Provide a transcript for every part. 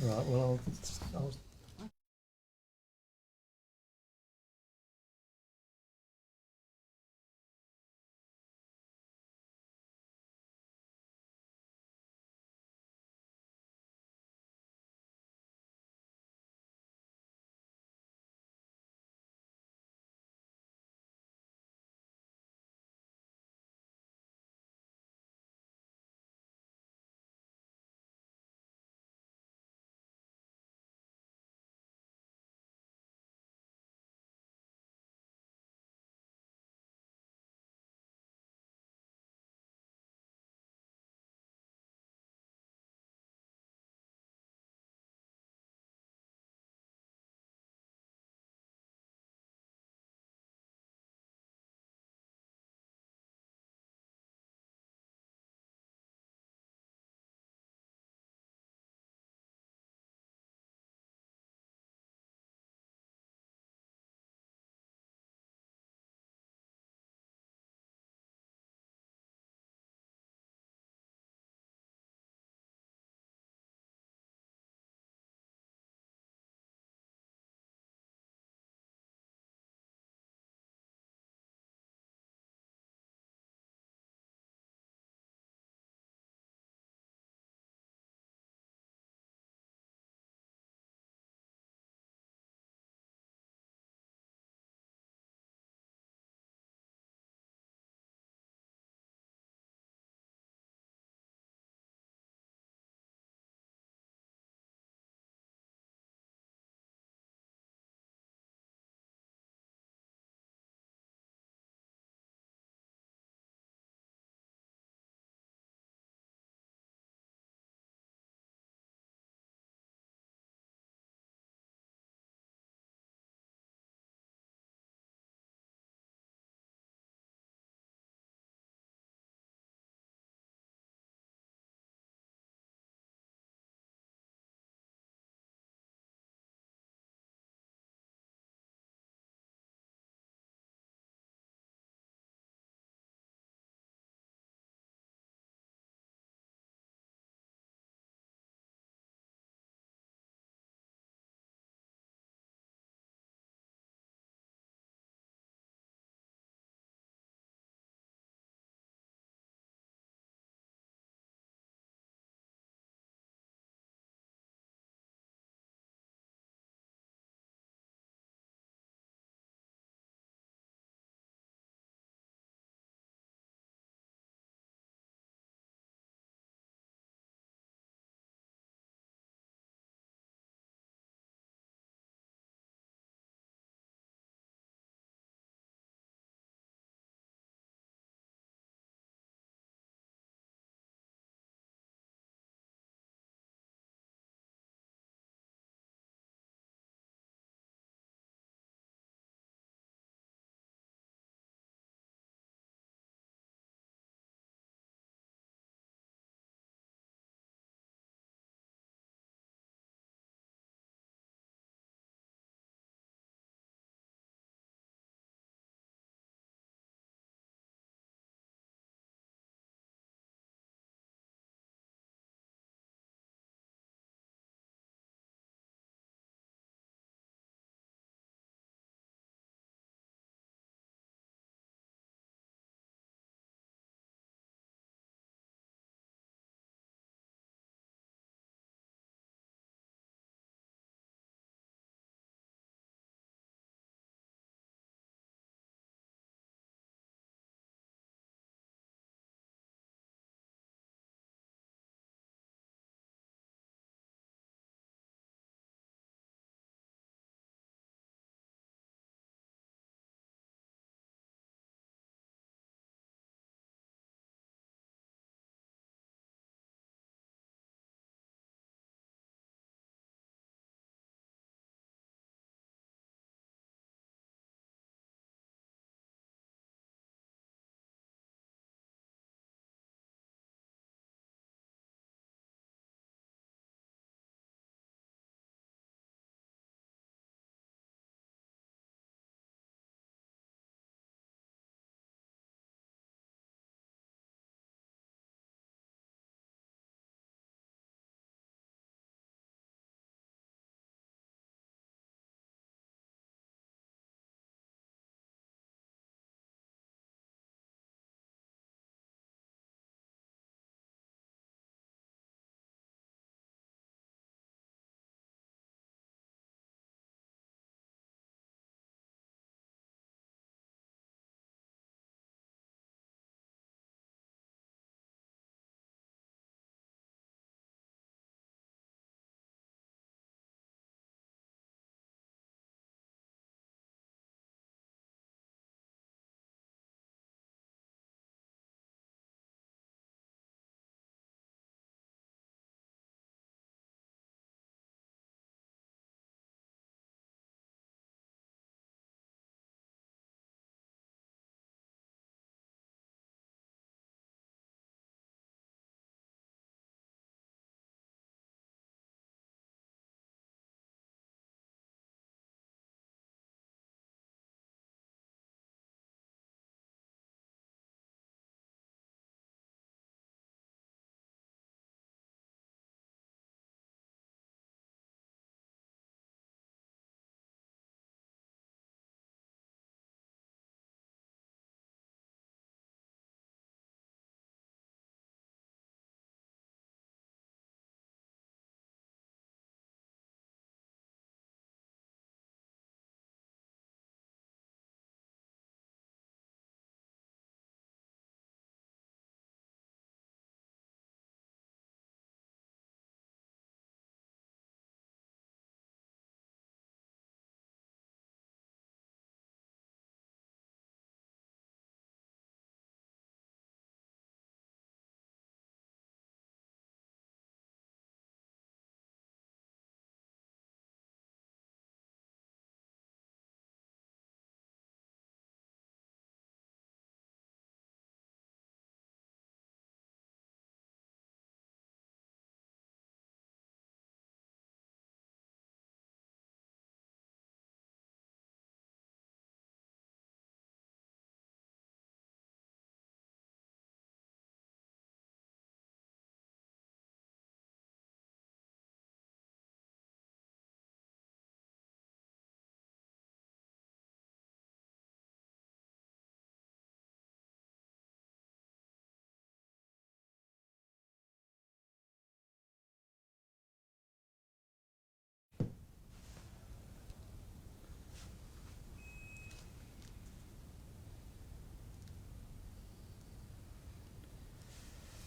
Right. Well, I'll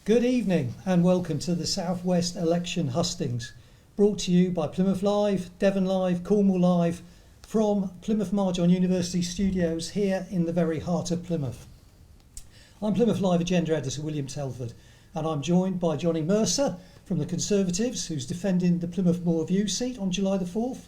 Good evening and welcome to the South West Election Hustings, brought to you by PlymouthLive, DevonLive, CornwallLive from Plymouth Marjon University studios here in the very heart of Plymouth. I'm PlymouthLive Agenda Editor William Telford and I'm joined by Johnny Mercer from the Conservatives, who's defending the Plymouth Moorview seat on July the 4th,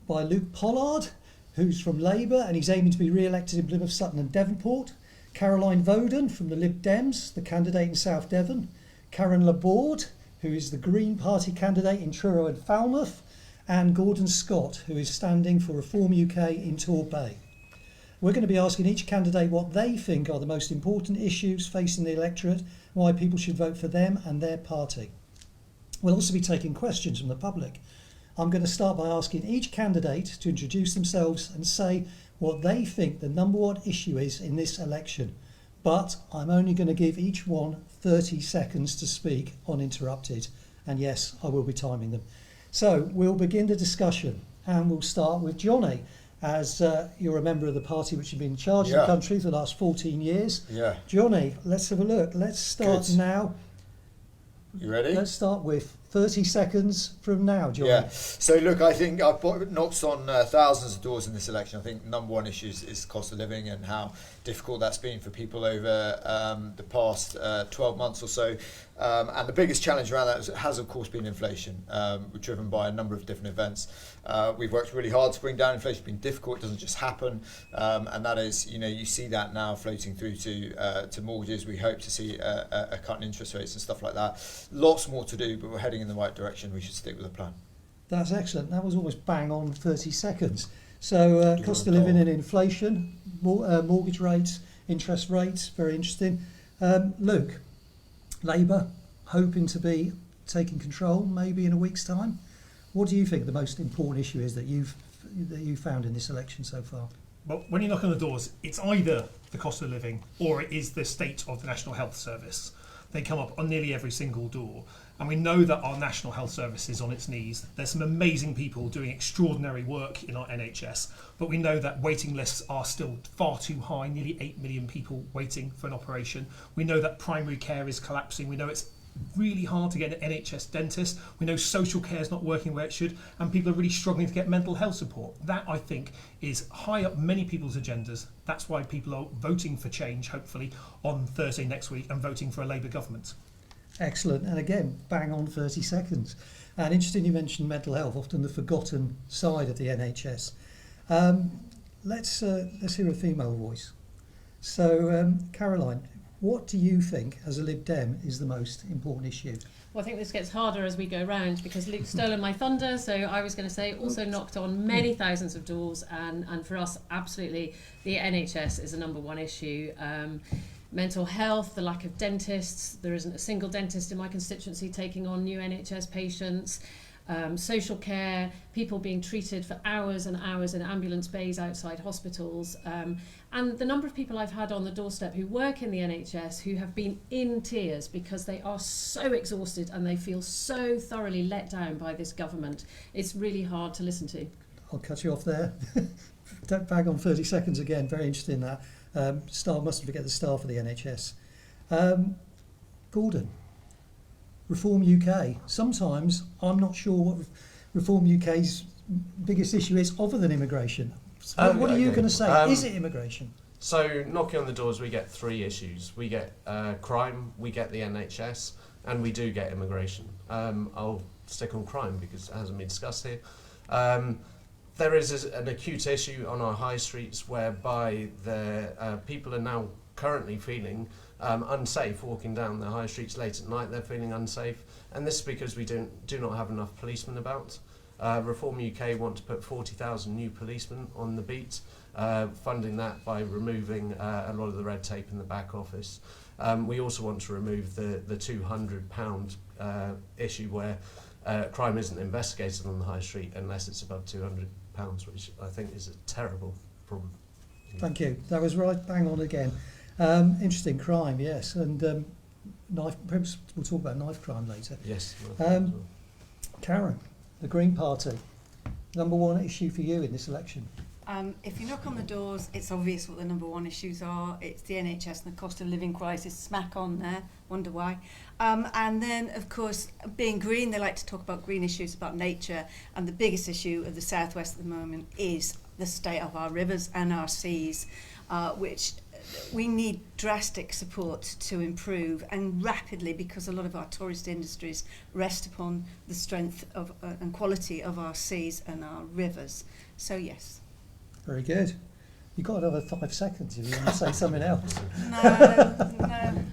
by Luke Pollard, who's from Labour and he's aiming to be re-elected in Plymouth, Sutton and Devonport, Caroline Voaden from the Lib Dems, the candidate in South Devon, Karen La Borde, who is the Green Party candidate in Truro and Falmouth, and Gordon Scott, who is standing for Reform UK in Torbay. We're going to be asking each candidate what they think are the most important issues facing the electorate, why people should vote for them and their party. We'll also be taking questions from the public. I'm going to start by asking each candidate to introduce themselves and say what they think the number one issue is in this election. But I'm only going to give each one 30 seconds to speak uninterrupted. And yes, I will be timing them. So we'll begin the discussion and we'll start with Johnny, as you're a member of the party which has been in charge of the country for the last 14 years. Yeah. Johnny, let's have a look. Let's start now. You ready? Let's start with 30 seconds from now, Johnny. Yeah. So look, I think I've knocked on thousands of doors in this election. I think number one issue is cost of living and how difficult that's been for people over the past 12 months or so. And the biggest challenge around that has of course been inflation, driven by a number of different events. We've worked really hard to bring down inflation. It's been difficult. It doesn't just happen. And that is, you see that now floating through to mortgages. We hope to see a cut in interest rates and stuff like that. Lots more to do, but we're heading in the right direction. We should stick with the plan. That's excellent. That was almost bang on 30 seconds. So cost of living and inflation, mortgage rates, interest rates, very interesting. Luke, Labour hoping to be taking control maybe in a week's time. What do you think the most important issue is that you've found in this election so far? Well, when you knock on the doors, it's either the cost of living or it is the state of the National Health Service. They come up on nearly every single door. And we know that our National Health Service is on its knees. There's some amazing people doing extraordinary work in our NHS, but we know that waiting lists are still far too high, nearly 8 million people waiting for an operation. We know that primary care is collapsing. We know it's really hard to get an NHS dentist. We know social care is not working where it should, and people are really struggling to get mental health support. That, I think, is high up many people's agendas. That's why people are voting for change, hopefully, on Thursday next week and voting for a Labour government. Excellent, and again, bang on 30 seconds. And interesting you mentioned mental health, often the forgotten side of the NHS. Let's hear a female voice. So, Caroline, what do you think, as a Lib Dem, is the most important issue? Well, I think this gets harder as we go round because Luke's stolen my thunder. So I was going to say, also knocked on many thousands of doors, and for us, absolutely, the NHS is a number one issue. Mental health, the lack of dentists. There isn't a single dentist in my constituency taking on new NHS patients. Social care, people being treated for hours and hours in ambulance bays outside hospitals. And the number of people I've had on the doorstep who work in the NHS who have been in tears because they are so exhausted and they feel so thoroughly let down by this government. It's really hard to listen to. I'll cut you off there. Don't bag on 30 seconds again. Very interesting that. Mustn't forget the staff of the NHS. Gordon, Reform UK. Sometimes I'm not sure what Reform UK's biggest issue is other than immigration. What are you going to say? Is it immigration? So knocking on the doors, we get three issues. We get crime, we get the NHS, and we do get immigration. I'll stick on crime because it hasn't been discussed here. There is an acute issue on our high streets whereby the people are now currently feeling unsafe walking down the high streets late at night. They're feeling unsafe, and this is because we do not have enough policemen about. Reform UK want to put 40,000 new policemen on the beat, funding that by removing a lot of the red tape in the back office. We also want to remove the £200 issue where crime isn't investigated on the high street unless it's above £200, which I think is a terrible problem. Thank you. That was right, bang on again. Interesting crime, yes, and knife. Perhaps we'll talk about knife crime later. Yes. Karen, the Green Party, number one issue for you in this election. If you knock on the doors, it's obvious what the number one issues are. It's the NHS and the cost of living crisis, smack on there, wonder why. And then, of course, being green, they like to talk about green issues, about nature, and the biggest issue of the Southwest at the moment is the state of our rivers and our seas, which we need drastic support to improve, and rapidly, because a lot of our tourist industries rest upon the strength of and quality of our seas and our rivers. So yes. Very good. You've got another 5 seconds if you want to say something else. No.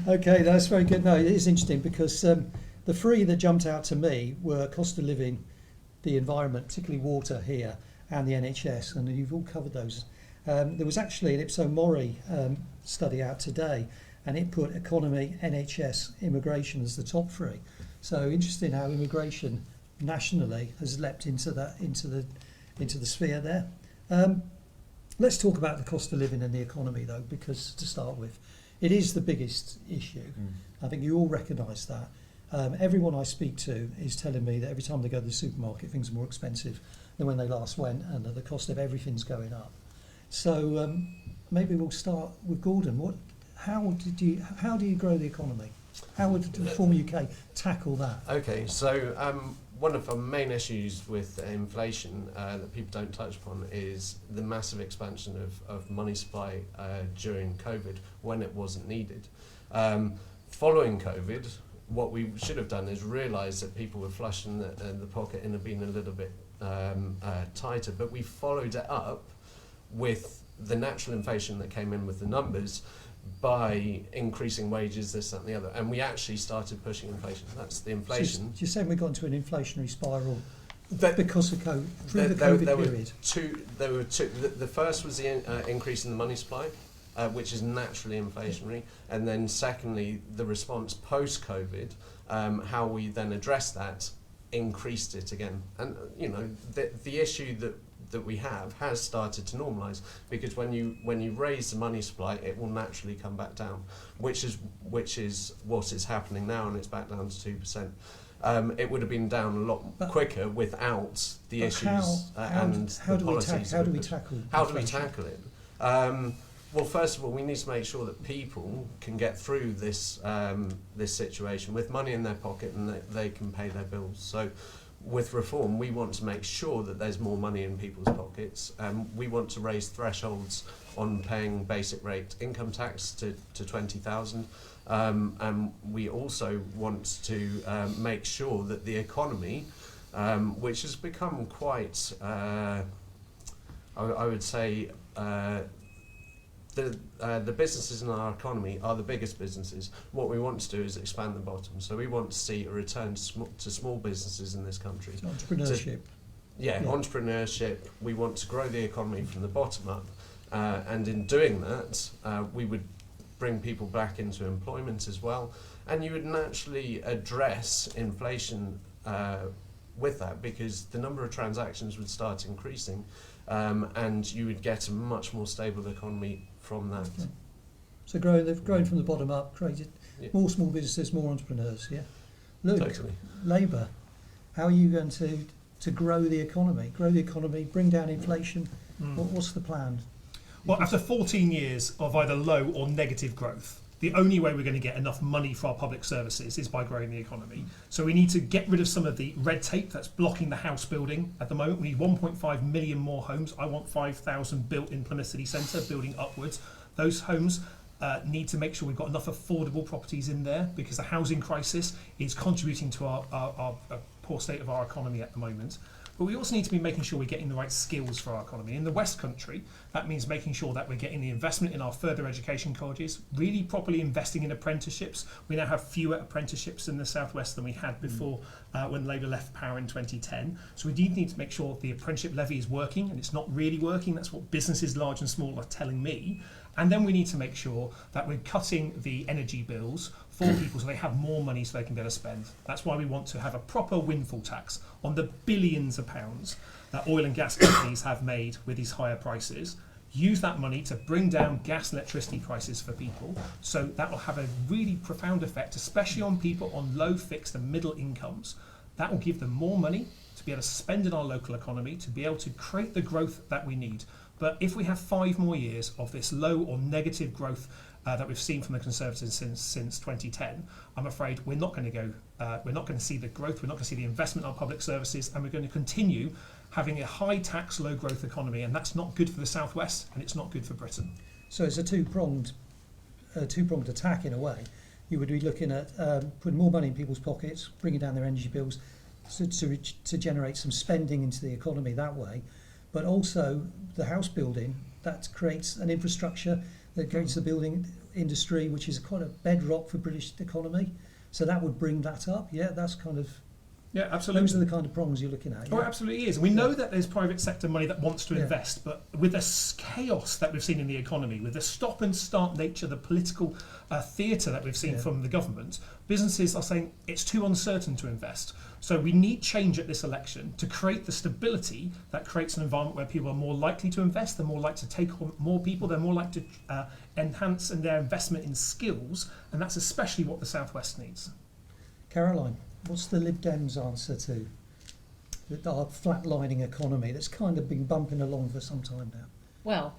Okay, that's very good. No, it is interesting because the three that jumped out to me were cost of living, the environment, particularly water here, and the NHS, and you've all covered those. There was actually an Ipso Mori study out today, and it put economy, NHS, immigration as the top three. So interesting how immigration nationally has leapt into the sphere there. Let's talk about the cost of living and the economy, though, because to start with, it is the biggest issue. I think you all recognise that. Everyone I speak to is telling me that every time they go to the supermarket, things are more expensive than when they last went, and that the cost of everything's going up. So maybe we'll start with Gordon. How do you grow the economy? How would Reform UK tackle that? Okay, so one of our main issues with inflation that people don't touch upon is the massive expansion of money supply during COVID when it wasn't needed. Following COVID, what we should have done is realise that people were flush in the pocket and had been a little bit tighter, but we followed it up with the natural inflation that came in with the numbers by increasing wages, this, that and the other, and we actually started pushing inflation. That's the inflation. So you're saying we got into an inflationary spiral because of COVID, through the COVID period? There were two. The first was the increase in the money supply, which is naturally inflationary, and then secondly, the response post-COVID, how we then addressed that, increased it again. And the issue that we have has started to normalise, because when you raise the money supply, it will naturally come back down, which is what is happening now, and it's back down to 2%. It would have been down a lot quicker without the issues and the policies. How do we tackle it? Well, first of all, we need to make sure that people can get through this situation with money in their pocket, and that they can pay their bills. So with reform, we want to make sure that there's more money in people's pockets. We want to raise thresholds on paying basic rate income tax to 20,000. And we also want to make sure that the economy, which has become quite, I would say, the businesses in our economy are the biggest businesses. What we want to do is expand the bottom. So we want to see a return to small businesses in this country. Entrepreneurship. Entrepreneurship. We want to grow the economy from the bottom up. And in doing that, we would bring people back into employment as well. And you would naturally address inflation with that, because the number of transactions would start increasing, and you would get a much more stable economy from that. Okay. So growing from the bottom up, created more small businesses, more entrepreneurs. Yeah, Luke, totally. Labour, how are you going to grow the economy? Bring down inflation. What's the plan? Well, after 14 years of either low or negative growth, the only way we're going to get enough money for our public services is by growing the economy. So we need to get rid of some of the red tape that's blocking the house building at the moment. We need 1.5 million more homes. I want 5,000 built in Plymouth City Centre, building upwards. Those homes need to make sure we've got enough affordable properties in there, because the housing crisis is contributing to our poor state of our economy at the moment. But we also need to be making sure we're getting the right skills for our economy. In the West Country, that means making sure that we're getting the investment in our further education colleges, really properly investing in apprenticeships. We now have fewer apprenticeships in the South West than we had before when Labour left power in 2010. So we need to make sure the apprenticeship levy is working, and it's not really working. That's what businesses large and small are telling me. And then we need to make sure that we're cutting the energy bills for people so they have more money so they can be able to spend. That's why we want to have a proper windfall tax on the billions of pounds that oil and gas companies have made with these higher prices. Use that money to bring down gas and electricity prices for people. So that will have a really profound effect, especially on people on low, fixed and middle incomes. That will give them more money to be able to spend in our local economy, to be able to create the growth that we need. But if we have 5 more years of this low or negative growth that we've seen from the Conservatives since 2010, I'm afraid we're not going to go. We're not going to see the growth. We're not going to see the investment in our public services, and we're going to continue having a high tax, low growth economy, and that's not good for the South West, and it's not good for Britain. So it's a two-pronged attack in a way. You would be looking at putting more money in people's pockets, bringing down their energy bills, to generate some spending into the economy that way, but also the house building that creates an infrastructure that creates the building industry, which is quite a bedrock for British economy. So that would bring that up. Yeah, that's kind of. Yeah, absolutely. Those are the kind of prongs you're looking at. Oh, Yeah? it absolutely is. And we know that there's private sector money that wants to Yeah. invest, but with the chaos that we've seen in the economy, with the stop and start nature, the political theatre that we've seen Yeah. from the government, businesses are saying it's too uncertain to invest. So we need change at this election to create the stability that creates an environment where people are more likely to invest, they're more likely to take on more people, they're more likely to enhance their investment in skills, and that's especially what the South West needs. Caroline, what's the Lib Dems answer to our flatlining economy that's kind of been bumping along for some time now? Well,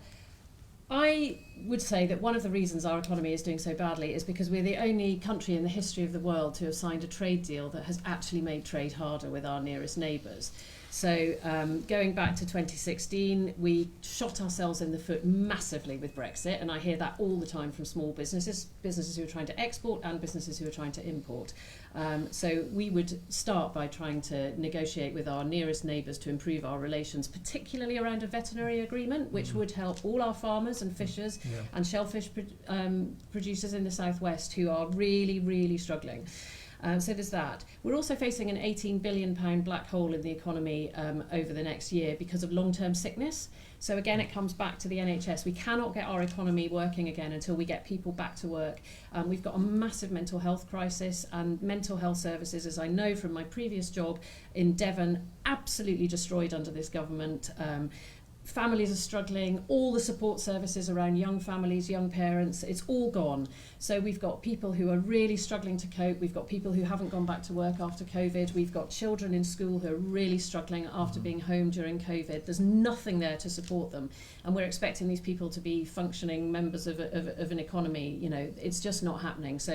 I would say that one of the reasons our economy is doing so badly is because we're the only country in the history of the world to have signed a trade deal that has actually made trade harder with our nearest neighbours. So going back to 2016, we shot ourselves in the foot massively with Brexit, and I hear that all the time from small businesses who are trying to export and businesses who are trying to import. So we would start by trying to negotiate with our nearest neighbours to improve our relations, particularly around a veterinary agreement, which would help all our farmers and fishers and shellfish producers in the southwest who are really, really struggling. So there's that. We're also facing an £18 billion black hole in the economy over the next year because of long-term sickness. So again, it comes back to the NHS. We cannot get our economy working again until we get people back to work. We've got a massive mental health crisis, and mental health services, as I know from my previous job in Devon, absolutely destroyed under this government. Families are struggling, all the support services around young families, young parents, it's all gone. So we've got people who are really struggling to cope, we've got people who haven't gone back to work after COVID, we've got children in school who are really struggling after being home during COVID. There's nothing there to support them, and we're expecting these people to be functioning members of an economy. You know, it's just not happening. So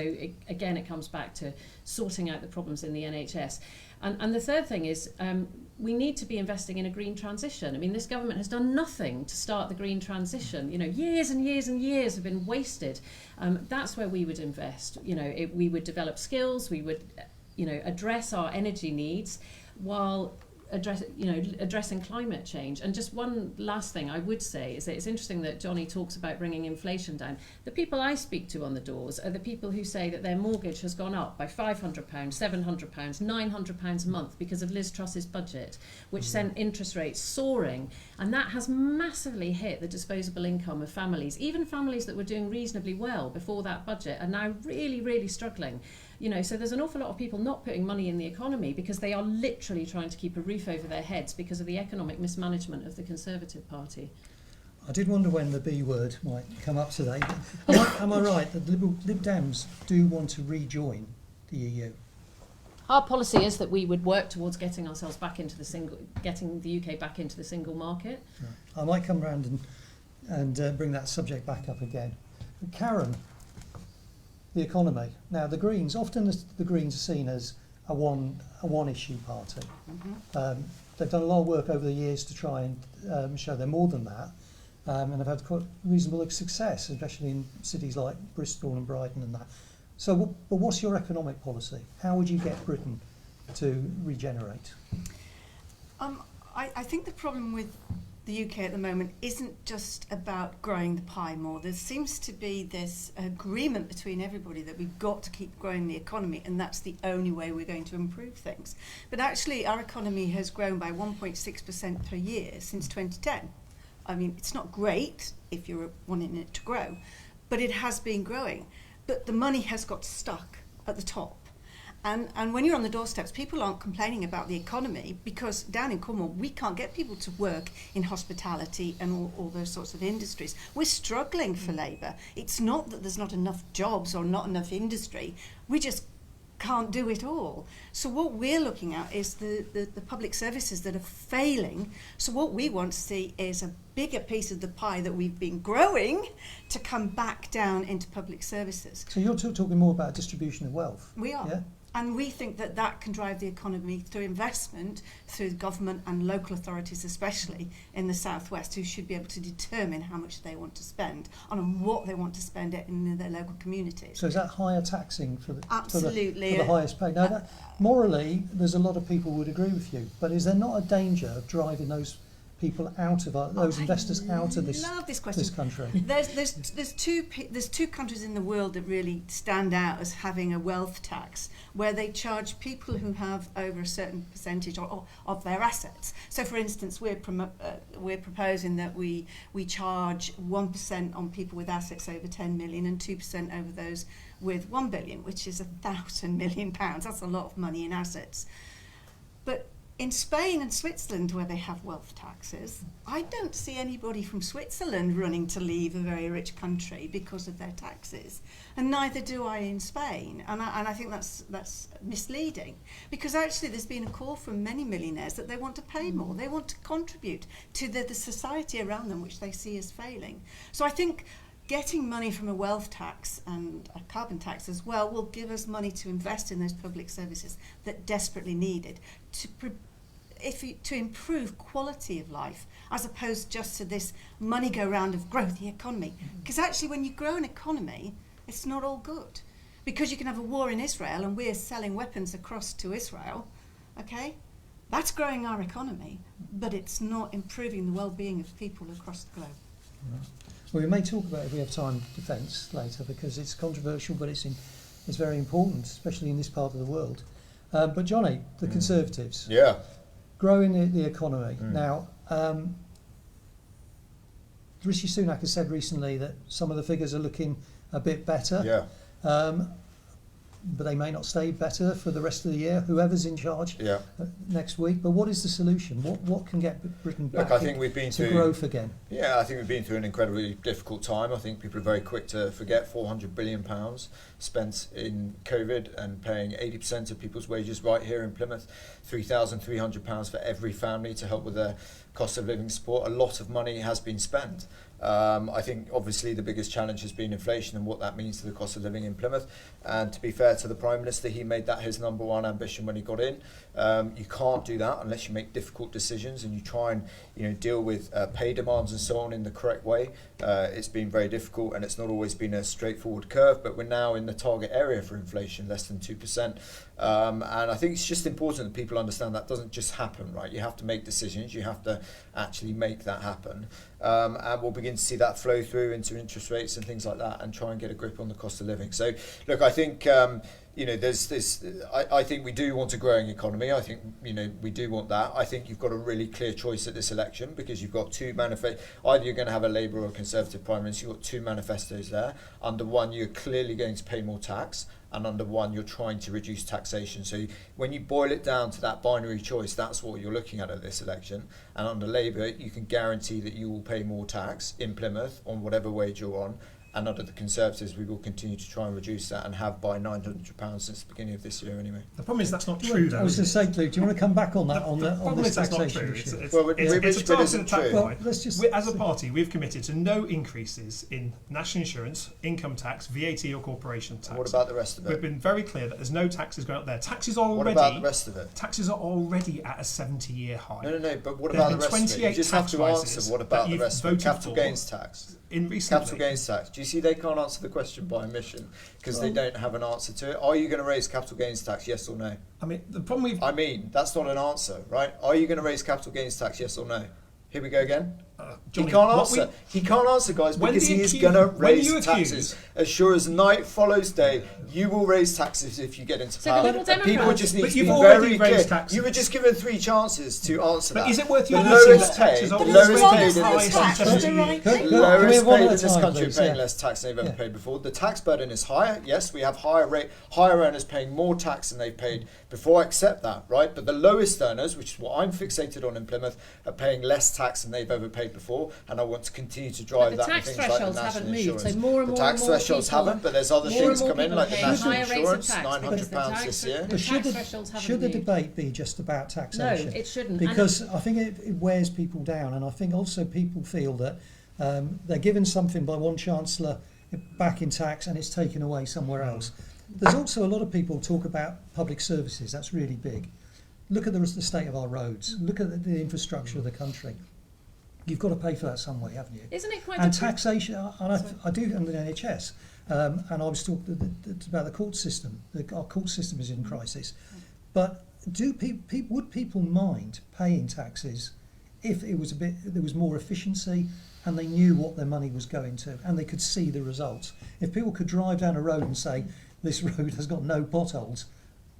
again, it comes back to sorting out the problems in the NHS. And the third thing is we need to be investing in a green transition. I mean, this government has done nothing to start the green transition. You know, years and years and years have been wasted. That's where we would invest. You know, we would develop skills, we would, address our energy needs while addressing climate change. And just one last thing I would say is that it's interesting that Johnny talks about bringing inflation down. The people I speak to on the doors are the people who say that their mortgage has gone up by £500, £700, £900 a month because of Liz Truss's budget, which sent interest rates soaring. And that has massively hit the disposable income of families. Even families that were doing reasonably well before that budget are now really, really struggling. You know, so there's an awful lot of people not putting money in the economy because they are literally trying to keep a roof over their heads because of the economic mismanagement of the Conservative Party. I did wonder when the B word might come up today. Am I right that the Lib Dems do want to rejoin the EU? Our policy is that we would work towards getting ourselves back into getting the UK back into the single market. Right. I might come round and bring that subject back up again. Karen, the economy. Now, the Greens, often the Greens are seen as a one issue party. They've done a lot of work over the years to try and show they're more than that, and have had quite reasonable success, especially in cities like Bristol and Brighton and that. So, but what's your economic policy? How would you get Britain to regenerate? I think the problem with the UK at the moment isn't just about growing the pie more. There seems to be this agreement between everybody that we've got to keep growing the economy, and that's the only way we're going to improve things. But actually, our economy has grown by 1.6% per year since 2010. I mean, it's not great if you're wanting it to grow, but it has been growing. But the money has got stuck at the top. And when you're on the doorsteps, people aren't complaining about the economy because down in Cornwall, we can't get people to work in hospitality and all those sorts of industries. We're struggling for labour. It's not that there's not enough jobs or not enough industry. We just can't do it all. So what we're looking at is the public services that are failing. So what we want to see is a bigger piece of the pie that we've been growing to come back down into public services. So you're talking more about distribution of wealth. We are. Yeah? And we think that that can drive the economy through investment, through government and local authorities, especially in the southwest, who should be able to determine how much they want to spend on what they want to spend it in their local communities. So is that higher taxing for the Absolutely. for the highest paid? Now, that, morally, there's a lot of people would agree with you, but is there not a danger of driving those people out of those investors out of this country? There's two countries in the world that really stand out as having a wealth tax, where they charge people who have over a certain percentage of their assets. So, for instance, we're proposing that we charge 1% on people with assets over 10 million and 2% over those with 1 billion, which is £1,000 million. That's a lot of money in assets. But in Spain and Switzerland, where they have wealth taxes, I don't see anybody from Switzerland running to leave a very rich country because of their taxes, and neither do I in Spain. And I think that's misleading, because actually there's been a call from many millionaires that they want to pay more, they want to contribute to the society around them, which they see as failing. So I think getting money from a wealth tax and a carbon tax as well will give us money to invest in those public services that desperately need it, to improve quality of life, as opposed just to this money go round of growth the economy. Because actually when you grow an economy, it's not all good. Because you can have a war in Israel and we're selling weapons across to Israel, okay? That's growing our economy, but it's not improving the well-being of people across the globe. Right. Well, we may talk about, if we have time, defence later, because it's controversial, but it's very important, especially in this part of the world. But Johnny, the Conservatives, growing the economy. Now, Rishi Sunak has said recently that some of the figures are looking a bit better. But they may not stay better for the rest of the year, whoever's in charge next week. But what is the solution? What can get Britain back to growth again? Yeah, I think we've been through an incredibly difficult time. I think people are very quick to forget £400 billion spent in COVID and paying 80% of people's wages right here in Plymouth, £3,300 for every family to help with their cost of living support. A lot of money has been spent. I think obviously the biggest challenge has been inflation and what that means to the cost of living in Plymouth. And to be fair to the Prime Minister, he made that his number one ambition when he got in. You can't do that unless you make difficult decisions and you try and deal with pay demands and so on in the correct way. It's been very difficult and it's not always been a straightforward curve, but we're now in the target area for inflation, less than 2%. And I think it's just important that people understand that doesn't just happen, right? You have to make decisions, you have to actually make that happen. And we'll begin to see that flow through into interest rates and things like that and try and get a grip on the cost of living. So, look, I think, there's this, I think we do want a growing economy. I think, we do want that. I think you've got a really clear choice at this election because you've got two manifestos. Either you're going to have a Labour or a Conservative Prime Minister. You've got two manifestos there. Under one, you're clearly going to pay more tax. And under one, you're trying to reduce taxation. So when you boil it down to that binary choice, that's what you're looking at this election. And under Labour, you can guarantee that you will pay more tax in Plymouth on whatever wage you're on. And under the Conservatives, we will continue to try and reduce that and have by £900 since the beginning of this year anyway. The problem is that's not true, though. I was going to say, Luke, do you want to come back on that? The problem is that's not true. It's a targeted attack. Well, as a party, we've committed to no increases in national insurance, income tax, VAT or corporation tax. What about the rest of it? We've been very clear that there's no taxes going up there. Taxes are already... What about the rest of it? Taxes are already at a 70-year high. No, but what about the rest of it? You just have to answer what about the rest of it? Capital gains tax. Capital gains tax. Do you see they can't answer the question by omission because they don't have an answer to it? Are you going to raise capital gains tax, yes or no? The problem that's not an answer, right? Are you going to raise capital gains tax, yes or no? Here we go again. Johnny, he can't answer. He can't answer, guys, because he is going to raise taxes. As sure as night follows day, you will raise taxes if you get into power. People just need to be very clear. You were just given 3 chances to answer that. But is it worth your the lowest paid in this country are paying less tax than they've ever paid before. The tax burden is higher. Yes, we have higher earners paying more tax than they've paid before. I accept that, right? But the lowest earners, which is what I'm fixated on in Plymouth, are paying less tax than they've ever paid paid before, and I want to continue to drive the that. tax with things like the thresholds national haven't moved, insurance. so more and the more tax and more thresholds people, haven't, but there's other more things and more come in, people like the pay national higher rates of insurance, tax because the £900 tax- this year. the But tax thresholds haven't should the moved. debate be just about taxation? No, it shouldn't. Because I think it wears people down, and I think also people feel that they're given something by one chancellor back in tax and it's taken away somewhere else. There's also a lot of people talk about public services. That's really big. Look at the state of our roads. Look at the infrastructure of the country. You've got to pay for that some way, haven't you? Isn't it quite And a taxation, and I do under the NHS, and I was talking about the court system. Our court system is in crisis. But would people mind paying taxes if it was there was more efficiency and they knew what their money was going to and they could see the results? If people could drive down a road and say, this road has got no potholes,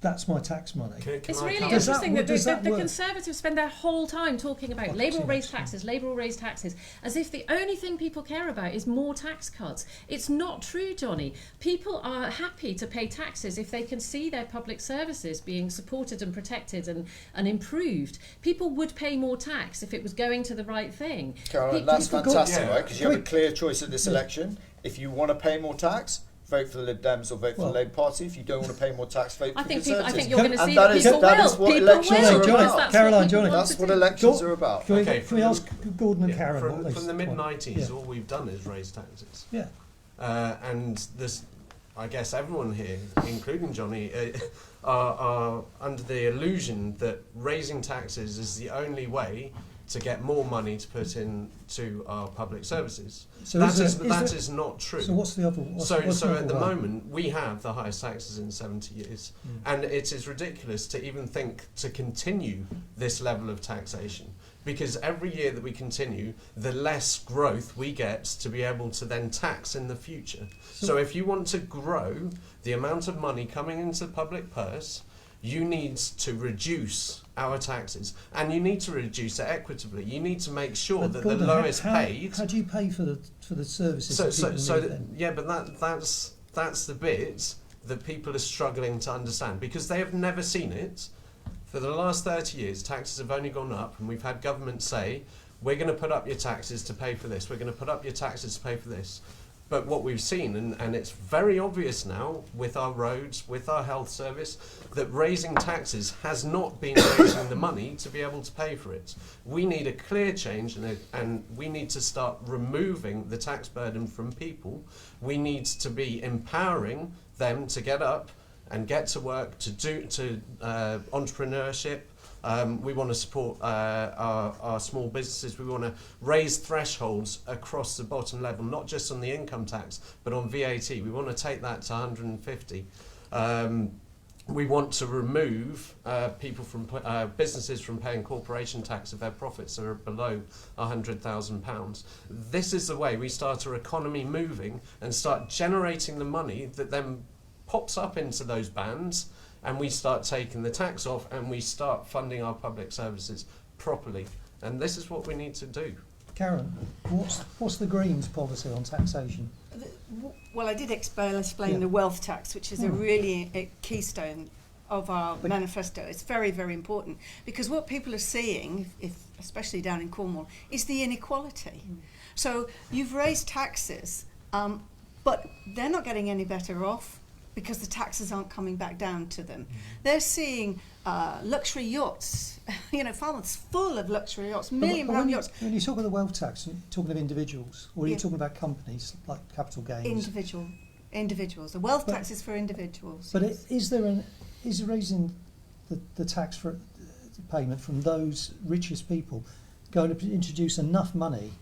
that's my tax money. It's really Does that- interesting that does that the work? Conservatives spend their whole time talking about Well, Labour will too raise much, taxes, Labour will raise taxes, as if the only thing people care about is more tax cuts. It's not true, Johnny. People are happy to pay taxes if they can see their public services being supported and protected and improved. People would pay more tax if it was going to the right thing. Caroline, that's People- fantastic, Yeah. right? Because you have a clear choice at this election. If you want to pay more tax, vote for the Lib Dems or vote for the Labour Party. If you don't want to pay more tax, vote for I the think Conservatives. you're going to And see that that is- people that will. is what People elections will, are because about. that's Caroline, what people Johnny. want That's to what do. elections are about. Can we, Okay, can we from ask Gordon and Yeah, Karen what they from the mid-90s, Yeah. all we've done is raise taxes. Yeah. And this, I guess everyone here, including Johnny, are under the illusion that raising taxes is the only way to get more money to put into our public services. So That is is not true. So what's the other? What's the So other at the one? moment, we have the highest taxes in 70 years. And it is ridiculous to even think to continue this level of taxation. Because every year that we continue, the less growth we get to be able to then tax in the future. So if you want to grow the amount of money coming into the public purse, you need to reduce our taxes, and you need to reduce it equitably. You need to make sure But that Gordon, the lowest paid. How do you pay for the services? that people need then? Yeah, but that's the bit that people are struggling to understand because they have never seen it. For the last 30 years, taxes have only gone up, and we've had governments say, we're going to put up your taxes to pay for this, we're going to put up your taxes to pay for this. But what we've seen, and it's very obvious now with our roads, with our health service, that raising taxes has not been raising the money to be able to pay for it. We need a clear change, and we need to start removing the tax burden from people. We need to be empowering them to get up and get to work, to entrepreneurship. We want to support our small businesses. We want to raise thresholds across the bottom level, not just on the income tax, but on VAT. We want to take that to 150. We want to remove businesses from paying corporation tax if their profits are below £100,000. This is the way we start our economy moving and start generating the money that then pops up into those bands, and we start taking the tax off and we start funding our public services properly. And this is what we need to do. Karen, what's the Greens' policy on taxation? Well, I did explain the wealth tax, which is a keystone of our manifesto. It's very, very important because what people are seeing, especially down in Cornwall, is the inequality. So you've raised taxes, but they're not getting any better off because the taxes aren't coming back down to them. They're seeing luxury yachts. Falmouth's full of luxury yachts, £1 million yachts. When you talk about the wealth tax, you're talking of individuals, or are you talking about companies like capital gains? Individuals. The wealth tax is for individuals. But is raising the tax for payment from those richest people going to introduce enough money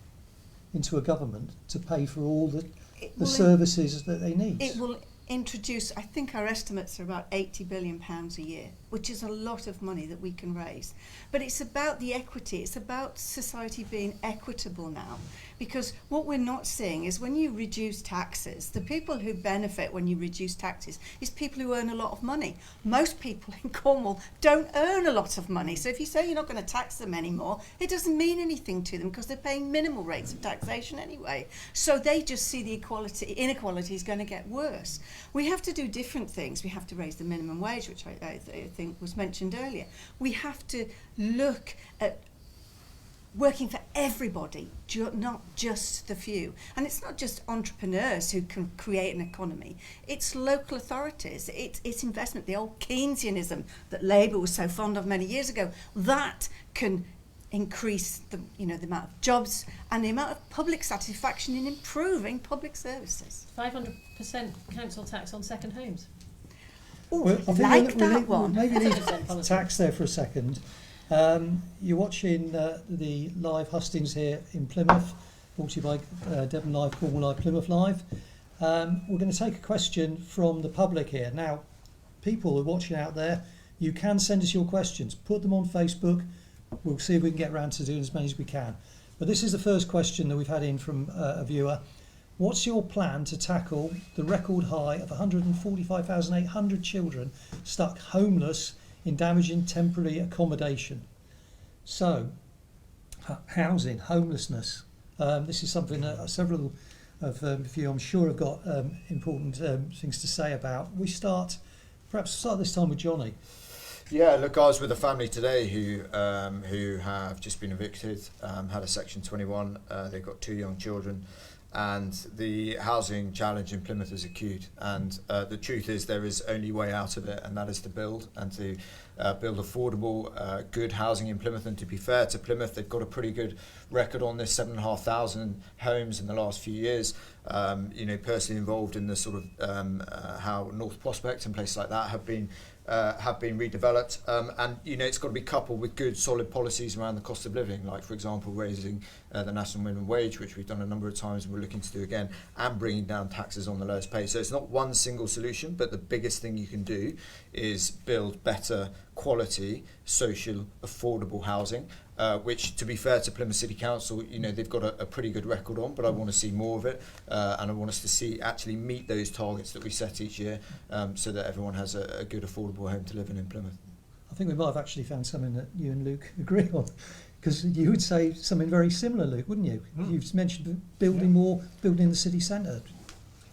into a government to pay for all the services that they need? It will introduce, I think our estimates are about £80 billion a year, which is a lot of money that we can raise. But it's about the equity, it's about society being equitable now. Because what we're not seeing is when you reduce taxes, the people who benefit when you reduce taxes is people who earn a lot of money. Most people in Cornwall don't earn a lot of money. So if you say you're not going to tax them anymore, it doesn't mean anything to them because they're paying minimal rates of taxation anyway. So they just see the inequality is going to get worse. We have to do different things. We have to raise the minimum wage, which I think was mentioned earlier. We have to look at working for everybody, not just the few. And it's not just entrepreneurs who can create an economy. It's local authorities. It's investment. The old Keynesianism that Labour was so fond of many years ago, that can increase the amount of jobs and the amount of public satisfaction in improving public services. 500% council tax on second homes. Oh, Well, I think that we'll one. maybe leave Policy. tax there for a second. You're watching the live hustings here in Plymouth, brought to you by DevonLive, CornwallLive, PlymouthLive. We're going to take a question from the public here. Now, people who are watching out there, you can send us your questions. Put them on Facebook. We'll see if we can get around to doing as many as we can. But this is the first question that we've had in from a viewer. What's your plan to tackle the record high of 145,800 children stuck homeless in damaging temporary accommodation? So, housing, homelessness. This is something that several of you, I'm sure, have got important things to say about. Perhaps start this time with Johnny. Yeah, look, I was with a family today who have just been evicted, had a Section 21. They've got 2 young children, and the housing challenge in Plymouth is acute. And the truth is, there is only way out of it, and that is to build and to build affordable, good housing in Plymouth. And to be fair to Plymouth, they've got a pretty good record on this, 7,500 homes in the last few years. Personally involved in the sort of how North Prospect and places like that have been redeveloped, and it's got to be coupled with good solid policies around the cost of living, like for example raising the national minimum wage, which we've done a number of times and we're looking to do again, and bringing down taxes on the lowest pay. So it's not one single solution, but the biggest thing you can do is build better quality social affordable housing, which, to be fair to Plymouth City Council, they've got a pretty good record on, but I want to see more of it, and I want us to actually meet those targets that we set each year, so that everyone has a good affordable home to live in Plymouth. I think we might have actually found something that you and Luke agree on, because you would say something very similar, Luke, wouldn't you? You've mentioned building more, building in the city centre.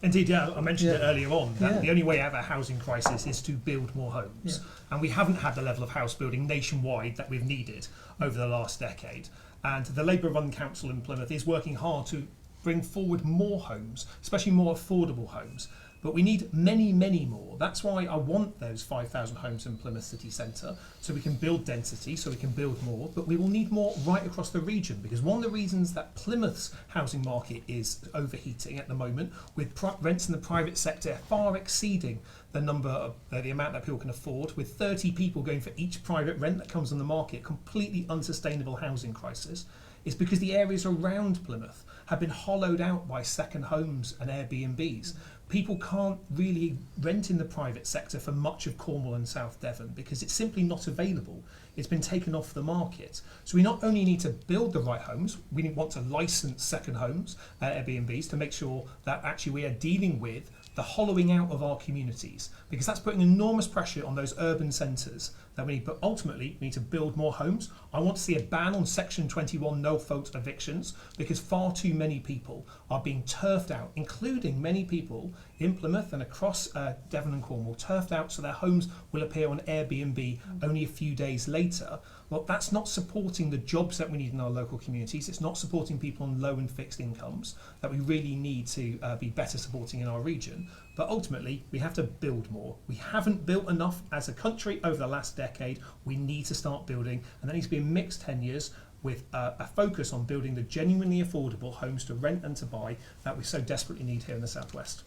Indeed, yeah, I mentioned it earlier on, that Yeah. the only way out of a housing crisis is to build more homes. And we haven't had the level of house building nationwide that we've needed over the last decade. And the Labour-run council in Plymouth is working hard to bring forward more homes, especially more affordable homes. But we need many, many more. That's why I want those 5,000 homes in Plymouth city centre, so we can build density, so we can build more. But we will need more right across the region, because one of the reasons that Plymouth's housing market is overheating at the moment, with rents in the private sector far exceeding the amount that people can afford, with 30 people going for each private rent that comes on the market, completely unsustainable housing crisis, is because the areas around Plymouth have been hollowed out by second homes and Airbnbs. People can't really rent in the private sector for much of Cornwall and South Devon because it's simply not available. It's been taken off the market. So we not only need to build the right homes, we want to license second homes, Airbnbs, to make sure that actually we are dealing with the hollowing out of our communities, because that's putting enormous pressure on those urban centres that we need. But ultimately, we need to build more homes. I want to see a ban on Section 21 no-fault evictions, because far too many people are being turfed out, including many people in Plymouth and across Devon and Cornwall, turfed out so their homes will appear on Airbnb only a few days later. Well, that's not supporting the jobs that we need in our local communities. It's not supporting people on low and fixed incomes that we really need to be better supporting in our region. But ultimately, we have to build more. We haven't built enough as a country over the last decade. We need to start building, and that needs to be a mixed tenures with a focus on building the genuinely affordable homes to rent and to buy that we so desperately need here in the southwest.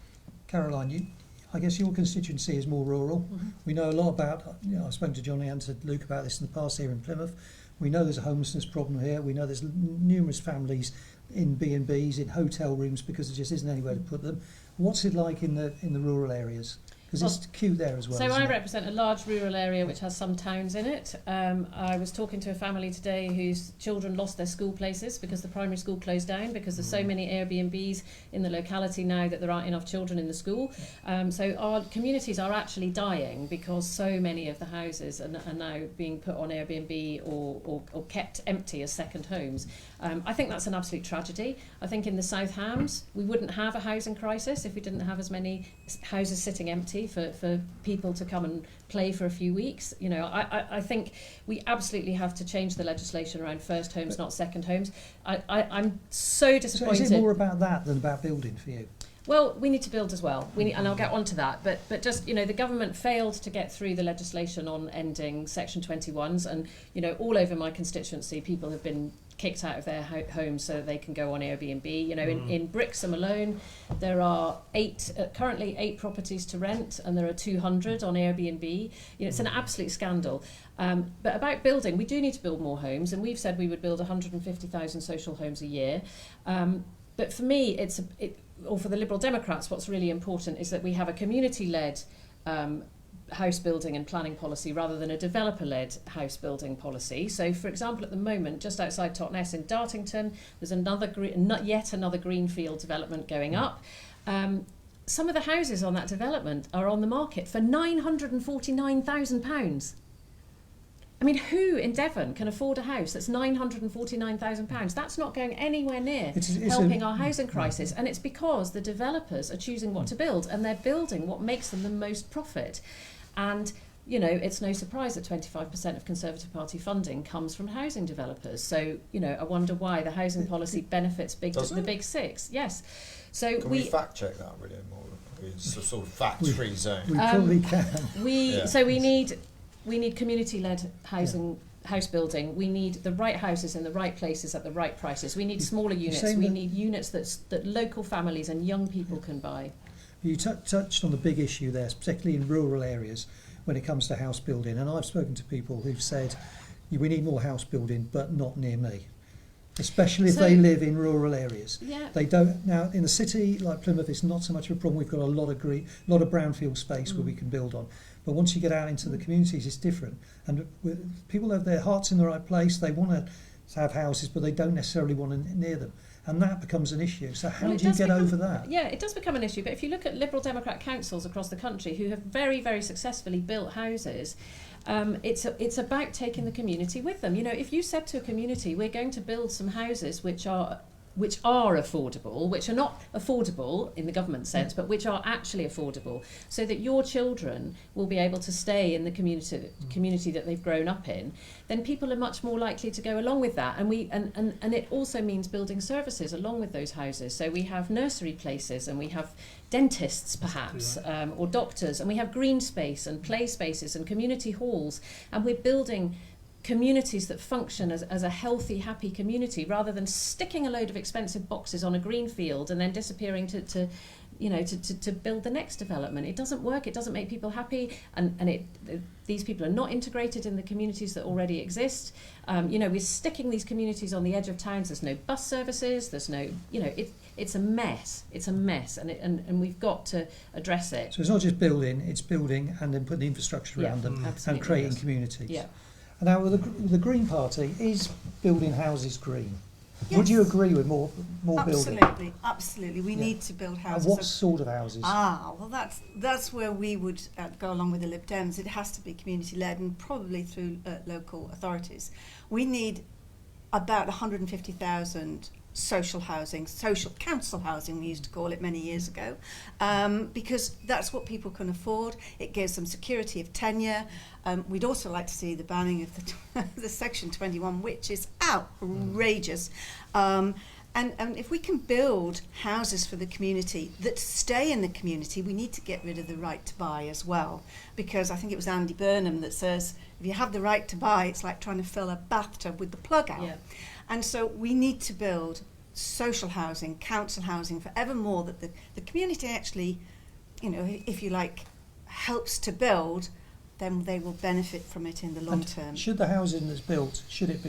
Caroline, I guess your constituency is more rural. Mm-hmm. We know a lot about, I've spoken to Johnny and to Luke about this in the past here in Plymouth. We know there's a homelessness problem here. We know there's numerous families in B&Bs, in hotel rooms, because there just isn't anywhere to put them. What's it like in the rural areas? Because it's cute there as well. So isn't I it? represent a large rural area which has some towns in it. I was talking to a family today whose children lost their school places because the primary school closed down because there's so many Airbnbs in the locality now that there aren't enough children in the school. So our communities are actually dying because so many of the houses are now being put on Airbnb or kept empty as second homes. I think that's an absolute tragedy. I think in the South Hams we wouldn't have a housing crisis if we didn't have as many houses sitting empty. policy for people to come and play for a few weeks. You know, I think we absolutely have to change the legislation around first homes, not second homes. I'm so disappointed. So is it more about that than about building for you? Well, we need to build as well. And I'll get on to that. But just, you know, the government failed to get through the legislation on ending Section 21s. And, you know, all over my constituency, people have been kicked out of their homes so that they can go on Airbnb. You know, in Brixham alone, there are currently 8 properties to rent, and there are 200 on Airbnb. You know, it's an absolute scandal. But about building, we do need to build more homes, and we've said we would build 150,000 social homes a year. But for me, or for the Liberal Democrats, what's really important is that we have a community-led house building and planning policy rather than a developer-led house building policy. So, for example, at the moment, just outside Totnes in Dartington, there's yet another greenfield development going up. Some of the houses on that development are on the market for £949,000. I mean, who in Devon can afford a house that's £949,000? That's not going anywhere near helping our housing crisis. And it's because the developers are choosing what to build, and they're building what makes them the most profit. And, you know, it's no surprise that 25% of Conservative Party funding comes from housing developers. So, you know, I wonder why the housing policy benefits the big six. Yes. So can we fact check that, William? Or it's a sort of fact-free zone. We probably can. So we need community-led house building. We need the right houses in the right places at the right prices. We need smaller units. We need units that local families and young people can buy. You touched on the big issue there, particularly in rural areas when it comes to house building. And I've spoken to people who've said, we need more house building, but not near me. Especially if they live in rural areas. Yeah. They don't. Now, in the city like Plymouth, it's not so much of a problem. We've got a lot of brownfield space where we can build on. But once you get out into the communities, it's different. And people have their hearts in the right place. They want to have houses, but they don't necessarily want to near them. And that becomes an issue. So how do you get over that? Yeah, it does become an issue. But if you look at Liberal Democrat councils across the country who have very, very successfully built houses, it's about taking the community with them. You know, if you said to a community, we're going to build some houses which are affordable, which are not affordable in the government sense, but which are actually affordable, so that your children will be able to stay in the community that they've grown up in, then people are much more likely to go along with that. And it also means building services along with those houses. So we have nursery places, and we have dentists perhaps, or doctors, and we have green space and play spaces and community halls, and we're building communities that function as a healthy, happy community, rather than sticking a load of expensive boxes on a green field and then disappearing to build the next development. It doesn't work. It doesn't make people happy, and these people are not integrated in the communities that already exist. We're sticking these communities on the edge of towns. There's no bus services. There's no, it's a mess. It's a mess, and we've got to address it. So it's not just building; it's building and then putting the infrastructure around them and creating communities. Yeah. Now, with the Green Party, is building houses green? Yes. Would you agree with more building? Absolutely. We need to build houses. And what sort of houses? Well, that's where we would go along with the Lib Dems. It has to be community-led and probably through local authorities. We need about 150,000 social council housing, we used to call it many years ago, because that's what people can afford. It gives them security of tenure. We'd also like to see the banning of the Section 21, which is outrageous. And if we can build houses for the community that stay in the community, we need to get rid of the right to buy as well. Because I think it was Andy Burnham that says, if you have the right to buy, it's like trying to fill a bathtub with the plug out. Yeah. And so we need to build social housing, council housing, forevermore, that the community actually, if you like, helps to build, then they will benefit from it in the long term. Should the housing that's built, should it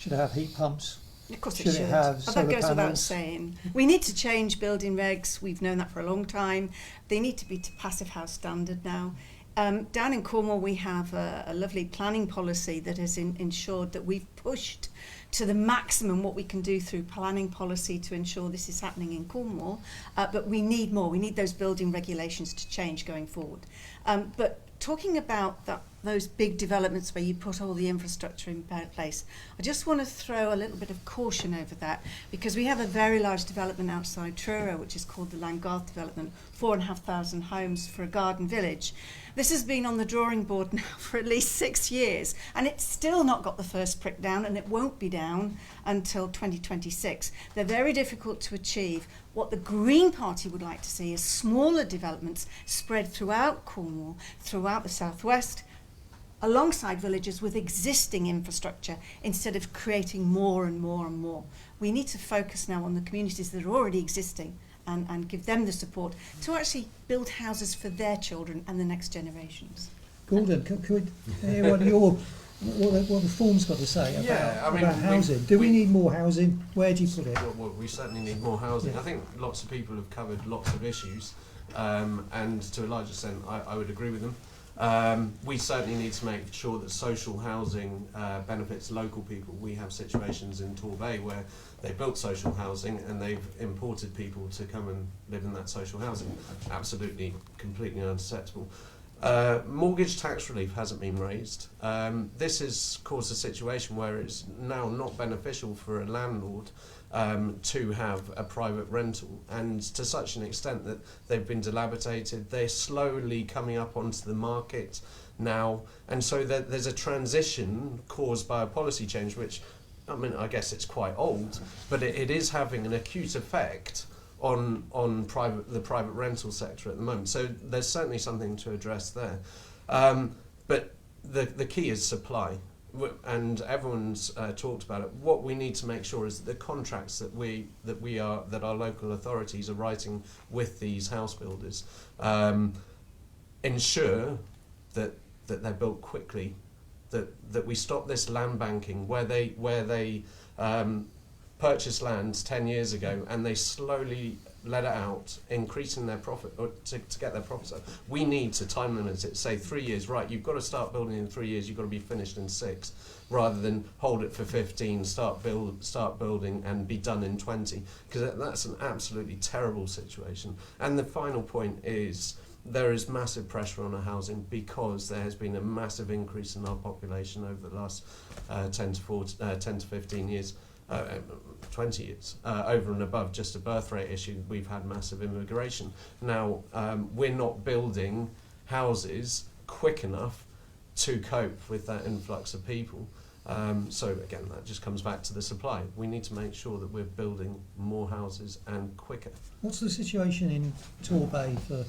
have heat pumps? Of course should it should. It have solar that goes panels? Without saying. We need to change building regs. We've known that for a long time. They need to be to passive house standard now. Down in Cornwall, we have a lovely planning policy that has ensured that we've pushed to the maximum what we can do through planning policy to ensure this is happening in Cornwall. But we need more. We need those building regulations to change going forward. But talking about that those big developments where you put all the infrastructure in place. I just want to throw a little bit of caution over that, because we have a very large development outside Truro, which is called the Langarth development, 4,500 homes for a garden village. This has been on the drawing board now for at least 6 years, and it's still not got the first prick down, and it won't be down until 2026. They're very difficult to achieve. What the Green Party would like to see is smaller developments spread throughout Cornwall, throughout the southwest, alongside villages with existing infrastructure, instead of creating more and more and more. We need to focus now on the communities that are already existing and give them the support to actually build houses for their children and the next generations. Gordon, could we hear what the form's got to say about housing? Do we need more housing? Where do you put it? Well, we certainly need more housing. I think lots of people have covered lots of issues, and to a large extent I would agree with them. We certainly need to make sure that social housing benefits local people. We have situations in Torbay where they built social housing and they've imported people to come and live in that social housing. Absolutely, completely unacceptable. Mortgage tax relief hasn't been raised. This has caused a situation where it's now not beneficial for a landlord to have a private rental, and to such an extent that they've been dilapidated. They're slowly coming up onto the market now, and so there's a transition caused by a policy change, which, I mean, I guess it's quite old, but it is having an acute effect on the private rental sector at the moment. So there's certainly something to address there, but the key is supply. And everyone's talked about it. What we need to make sure is that the contracts that our local authorities are writing with these house builders ensure that they're built quickly, that we stop this land banking where they purchased land 10 years ago and they slowly let it out, increasing their profit, or to get their profits up. We need to time limit it, say 3 years, right, you've got to start building in 3 years, you've got to be finished in 6, rather than hold it for 15, start building and be done in 20, because that's an absolutely terrible situation. And the final point is, there is massive pressure on our housing because there has been a massive increase in our population over the last 10 to 15 years. 20 years, over and above just a birth rate issue. We've had massive immigration. Now, we're not building houses quick enough to cope with that influx of people. So again, that just comes back to the supply. We need to make sure that we're building more houses and quicker. What's the situation in Torbay for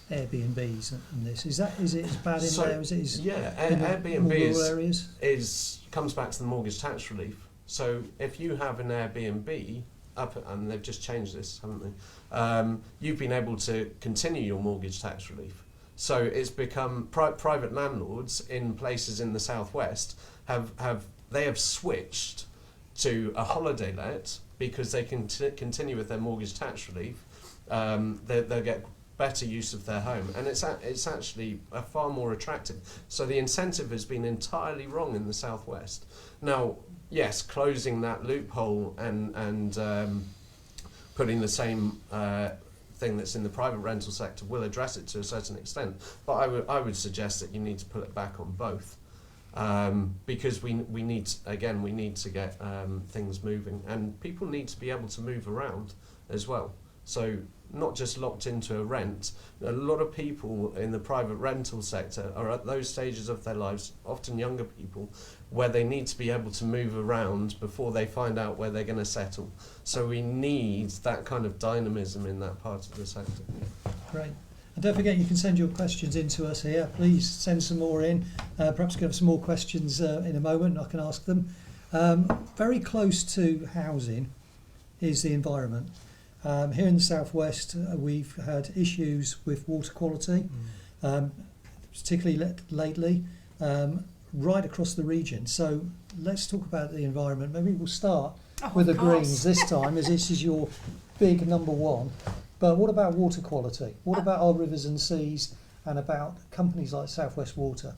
Airbnbs and this? Is it as bad in there as it is in Airbnb rural areas? Comes back to the mortgage tax relief. So if you have an Airbnb and they've just changed this, haven't they? You've been able to continue your mortgage tax relief. So it's become private landlords in places in the southwest have switched to a holiday let because they can continue with their mortgage tax relief. They'll get better use of their home, and it's actually far more attractive. So the incentive has been entirely wrong in the southwest. Now, yes, closing that loophole and putting the same thing that's in the private rental sector will address it to a certain extent, but I would suggest that you need to pull it back on both, because we need to get things moving, and people need to be able to move around as well. So not just locked into a rent. A lot of people in the private rental sector are at those stages of their lives, often younger people, where they need to be able to move around before they find out where they're going to settle. So we need that kind of dynamism in that part of the sector. Great. And don't forget, you can send your questions in to us here. Please send some more in. Perhaps we'll have some more questions in a moment. I can ask them. Very close to housing is the environment. Here in the southwest, we've had issues with water quality, particularly lately, right across the region. So let's talk about the environment. Maybe we'll start with the Greens this time, as this is your big number one. But what about water quality? What about our rivers and seas, and about companies like South West Water?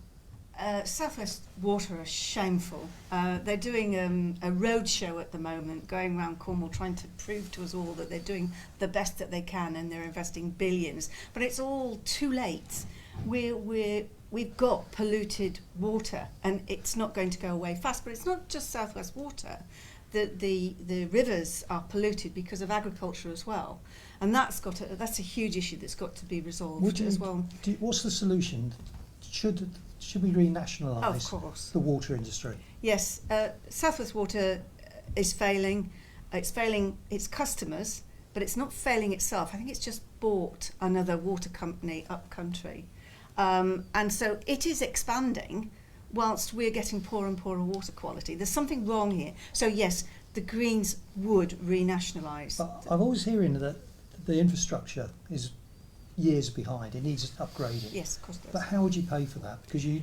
South West Water are shameful. They're doing a road show at the moment, going around Cornwall trying to prove to us all that they're doing the best that they can and they're investing billions. But it's all too late. We're we've got polluted water, and it's not going to go away fast. But it's not just South West Water. The rivers are polluted because of agriculture as well, and that's a huge issue that's got to be resolved as well. What's the solution? Should we renationalise Of course. the water industry? Yes, South West Water is failing. It's failing its customers, but it's not failing itself. I think it's just bought another water company up country, and so it is expanding whilst we're getting poorer and poorer water quality. There's something wrong here. So yes, the Greens would renationalise. But I'm always hearing that the infrastructure is years behind. It needs upgrading. Yes, of course it does. But how would you pay for that? Because you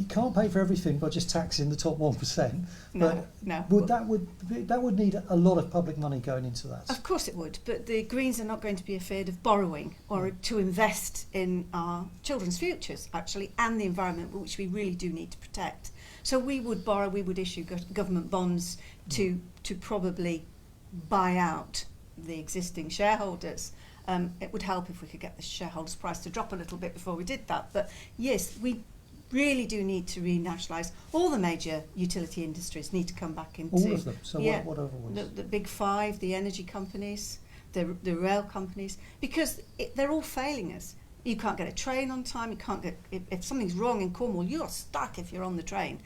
can't pay for everything by just taxing the top 1%. No. That would need a lot of public money going into that. Of course it would, but the Greens are not going to be afraid of borrowing or to invest in our children's futures, actually, and the environment, which we really do need to protect. So we would borrow, we would issue government bonds to probably buy out the existing shareholders. It would help if we could get the shareholders' price to drop a little bit before we did that. But yes, we really do need to renationalise. All the major utility industries need to come back into... All of them? So yeah, what other ones? The big five, the energy companies, the rail companies, because they're all failing us. You can't get a train on time, you can't get... If something's wrong in Cornwall, you're stuck if you're on the train.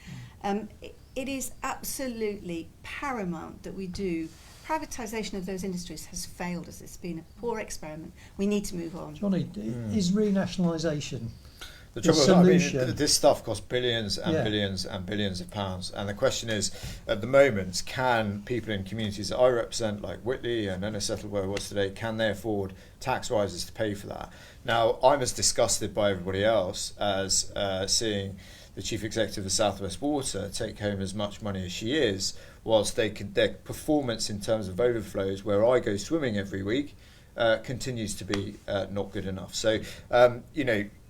It is absolutely paramount that we do... Privatisation of those industries has failed us. It's been a poor experiment. We need to move on. Johnny, is renationalisation... The trouble is, this stuff costs billions and billions and billions of pounds, and the question is, at the moment, can people in communities that I represent, like Whitley and Ennissettle, where I was today, can they afford tax rises to pay for that? Now, I'm as disgusted by everybody else as seeing the chief executive of South West Water take home as much money as she is, whilst their performance in terms of overflows, where I go swimming every week, continues to be not good enough. So,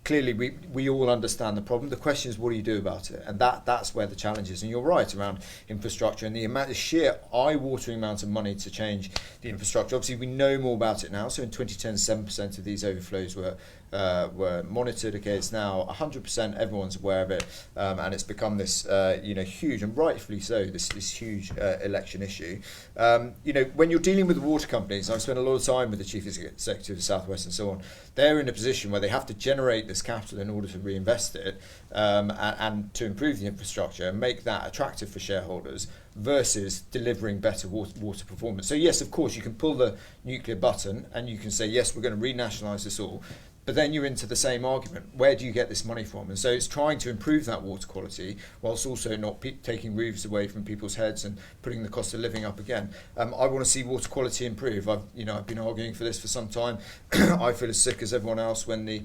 clearly we all understand the problem. The question is, what do you do about it? And that's where the challenge is. And you're right around infrastructure and the sheer eye-watering amount of money to change the infrastructure. Obviously, we know more about it now. So in 2010, 7% of these overflows were monitored. Okay, it's now 100%. Everyone's aware of it, and it's become this huge, and rightfully so, this huge election issue. When you're dealing with the water companies, I've spent a lot of time with the chief executive of South West and so on. They're in a position where they have to generate this capital in order to reinvest it and to improve the infrastructure and make that attractive for shareholders versus delivering better water performance. So yes, of course, you can pull the nuclear button and you can say, yes, we're going to renationalise this all. But then you're into the same argument. Where do you get this money from? And so it's trying to improve that water quality whilst also not taking roofs away from people's heads and putting the cost of living up again. I want to see water quality improve. I've been arguing for this for some time. I feel as sick as everyone else when the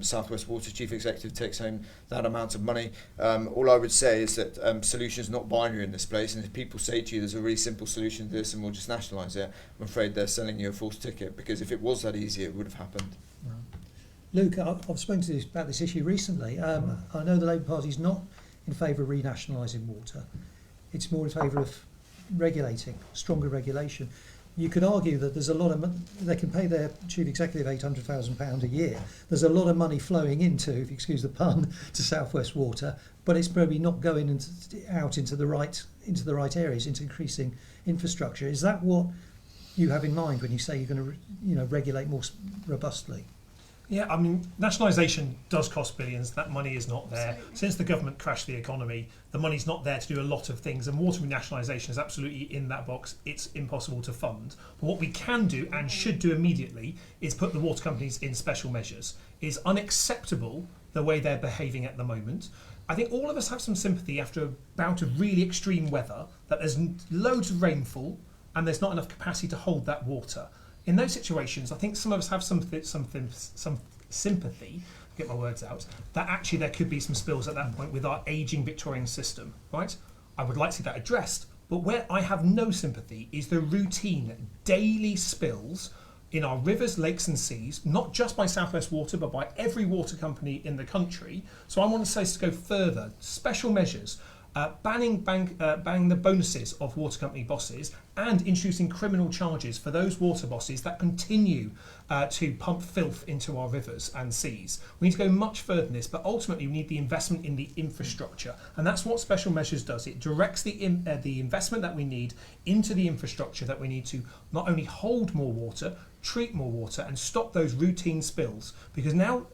South West Water chief executive takes home that amount of money. All I would say is that solutions not binary in this place. And if people say to you, there's a really simple solution to this and we'll just nationalise it, I'm afraid they're selling you a false ticket, because if it was that easy, it would have happened. Right. Luke, I've spoken to you about this issue recently. I know the Labour Party is not in favour of renationalising water. It's more in favour of regulating, stronger regulation. You could argue that there's a lot of they can pay their chief executive £800,000 a year. There's a lot of money flowing into, if you excuse the pun, to South West Water, but it's probably not going out into the right areas, into increasing infrastructure. Is that what you have in mind when you say you're going to regulate more robustly? Yeah, I mean, nationalisation does cost billions. That money is not there. Absolutely. Since the government crashed the economy, the money's not there to do a lot of things, and water renationalisation is absolutely in that box. It's impossible to fund. But what we can do and should do immediately is put the water companies in special measures. It is unacceptable the way they're behaving at the moment. I think all of us have some sympathy after a bout of really extreme weather, that there's loads of rainfall and there's not enough capacity to hold that water. In those situations, I think some of us have some sympathy, get my words out, that actually there could be some spills at that point with our ageing Victorian system, right? I would like to see that addressed, but where I have no sympathy is the routine daily spills in our rivers, lakes and seas, not just by South West Water, but by every water company in the country. So I want to say to go further, special measures. banning the bonuses of water company bosses, and introducing criminal charges for those water bosses that continue to pump filth into our rivers and seas. We need to go much further than this, but ultimately we need the investment in the infrastructure, and that's what special measures does. It directs the investment that we need into the infrastructure that we need to not only hold more water, treat more water, and stop those routine spills, because now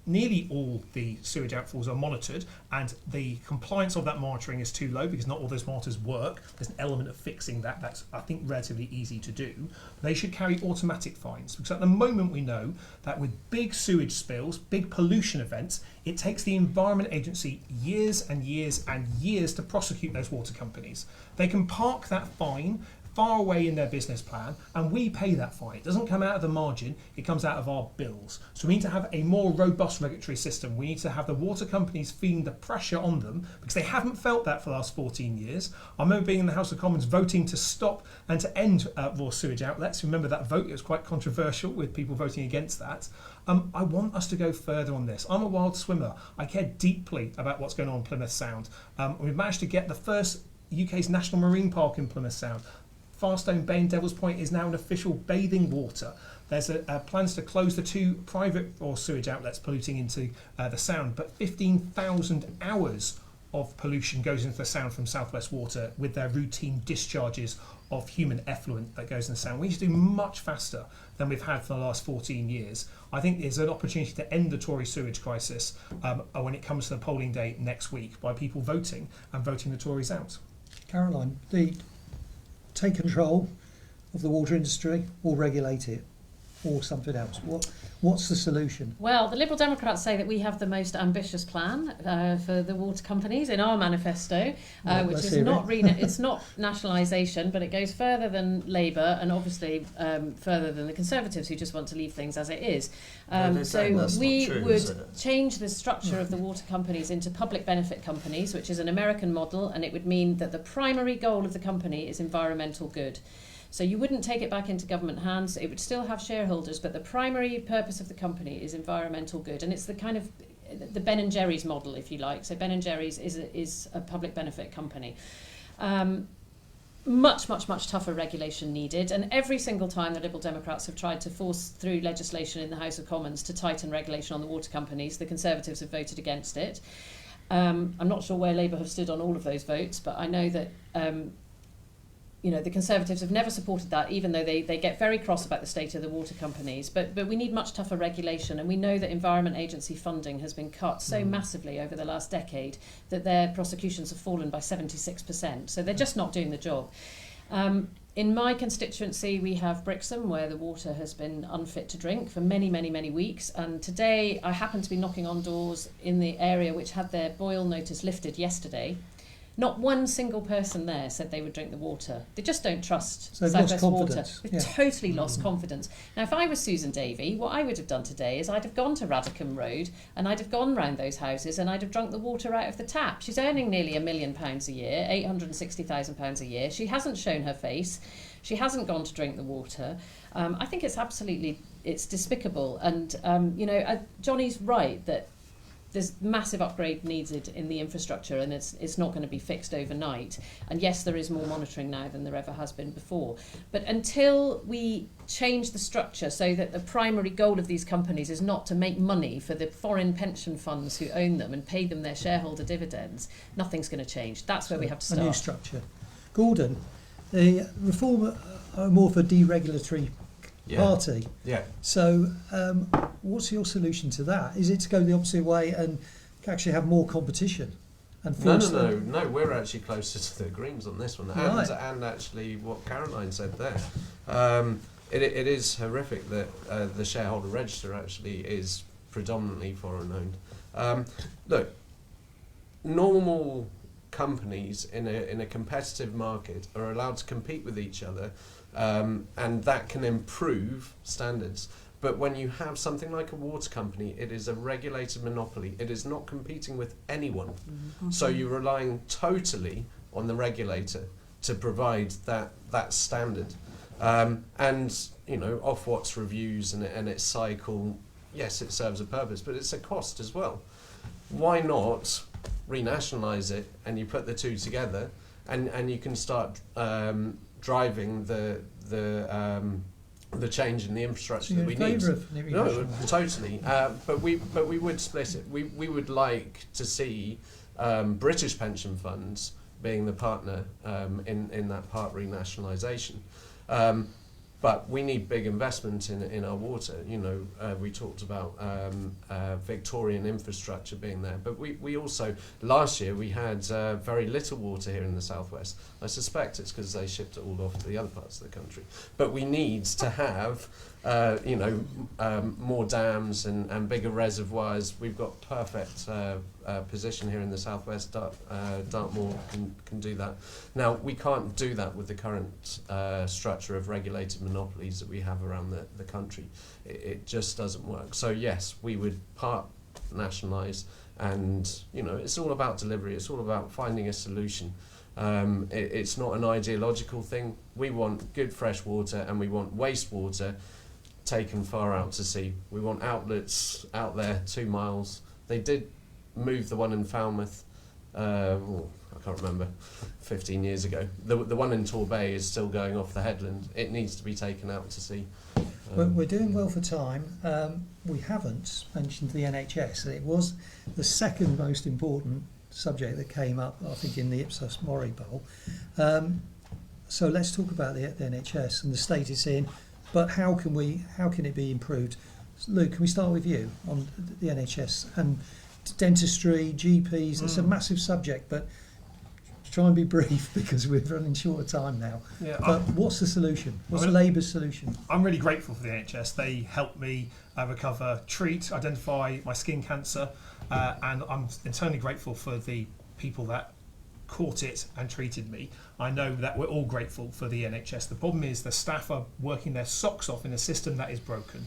nearly all the sewage outfalls are monitored, and the compliance of that monitoring is too low because not all those monitors work. There's an element of fixing that. That's, I think, relatively easy to do. They should carry automatic fines, because at the moment we know that with big sewage spills, big pollution events, it takes the Environment Agency years and years and years to prosecute those water companies. They can park that fine far away in their business plan, and we pay that fine. It doesn't come out of the margin, it comes out of our bills. So we need to have a more robust regulatory system. We need to have the water companies feeling the pressure on them, because they haven't felt that for the last 14 years. I remember being in the House of Commons voting to stop and to end raw sewage outlets. Remember that vote? It was quite controversial with people voting against that. I want us to go further on this. I'm a wild swimmer. I care deeply about what's going on in Plymouth Sound. We've managed to get the first UK's National Marine Park in Plymouth Sound. Farstone Bay and Devil's Point is now an official bathing water. There's plans to close the 2 private or sewage outlets polluting into the Sound, but 15,000 hours of pollution goes into the Sound from South West Water with their routine discharges of human effluent that goes in the Sound. We need to do much faster than we've had for the last 14 years. I think there's an opportunity to end the Tory sewage crisis when it comes to the polling day next week by people voting and voting the Tories out. Caroline, take control of the water industry or regulate it or something else. What's the solution? Well, the Liberal Democrats say that we have the most ambitious plan for the water companies in our manifesto, which is not it's not nationalisation, but it goes further than Labour and obviously further than the Conservatives, who just want to leave things as it is. So we would change the structure of the water companies into public benefit companies, which is an American model, and it would mean that the primary goal of the company is environmental good. So you wouldn't take it back into government hands. It would still have shareholders, but the primary purpose of the company is environmental good. And it's the kind of the Ben and Jerry's model, if you like. So Ben and Jerry's is a public benefit company. Much tougher regulation needed. And every single time the Liberal Democrats have tried to force through legislation in the House of Commons to tighten regulation on the water companies, the Conservatives have voted against it. I'm not sure where Labour have stood on all of those votes, but I know that the Conservatives have never supported that, even though they get very cross about the state of the water companies. But we need much tougher regulation, and we know that Environment Agency funding has been cut so massively over the last decade that their prosecutions have fallen by 76%. So they're just not doing the job. In my constituency, we have Brixham, where the water has been unfit to drink for many, many, many weeks. And today I happen to be knocking on doors in the area which had their boil notice lifted yesterday. Not one single person there said they would drink the water. They just don't trust South West Water. They've totally lost confidence. Now, if I was Susan Davy, what I would have done today is I'd have gone to Radicombe Road and I'd have gone round those houses and I'd have drunk the water out of the tap. She's earning nearly £1 million a year, £860,000 a year. She hasn't shown her face. She hasn't gone to drink the water. I think it's despicable. And, Johnny's right that there's massive upgrade needed in the infrastructure, and it's not going to be fixed overnight. And yes, there is more monitoring now than there ever has been before. But until we change the structure so that the primary goal of these companies is not to make money for the foreign pension funds who own them and pay them their shareholder dividends, nothing's going to change. That's where we have to start. A new structure. Gordon, the Reform are more of a deregulatory party. Yeah. So what's your solution to that? Is it to go the opposite way and actually have more competition? And No, we're actually closer to the Greens on this one. Right. And actually what Caroline said there. It is horrific that the shareholder register actually is predominantly foreign owned. Look, normal companies in a competitive market are allowed to compete with each other, and that can improve standards. But when you have something like a water company, it is a regulated monopoly. It is not competing with anyone. Mm-hmm. So you're relying totally on the regulator to provide that standard. And Ofwat's reviews and its cycle, yes, it serves a purpose, but it's a cost as well. Why not renationalise it, and you put the two together, and you can start driving the change in the infrastructure that we need. No, totally. But we would split it. We would like to see British pension funds being the partner in that part renationalisation. But we need big investment in our water. We talked about Victorian infrastructure being there, but we also, last year we had very little water here in the southwest. I suspect it's because they shipped it all off to the other parts of the country. But we need to have more dams and bigger reservoirs. We've got perfect position here in the southwest. Dartmoor can do that. Now, we can't do that with the current structure of regulated monopolies that we have around the country. It just doesn't work. So yes, we would part nationalise, and it's all about delivery. It's all about finding a solution. It's not an ideological thing. We want good fresh water, and we want wastewater taken far out to sea. We want outlets out there 2 miles. They did move the one in Falmouth, I can't remember, 15 years ago. The one in Torbay is still going off the headland. It needs to be taken out to sea. We're doing well for time. We haven't mentioned the NHS. It was the second most important subject that came up, I think, in the Ipsos Mori poll. So let's talk about the NHS and the state it's in. But how can it be improved? Luke, can we start with you on the NHS and dentistry, GPs? It's a massive subject, but try and be brief because we're running short of time now. Yeah, but what's the solution? What's Labour's solution? I'm really grateful for the NHS. They helped me recover, identify my skin cancer, and I'm eternally grateful for the people that caught it and treated me. I know that we're all grateful for the NHS. The problem is the staff are working their socks off in a system that is broken.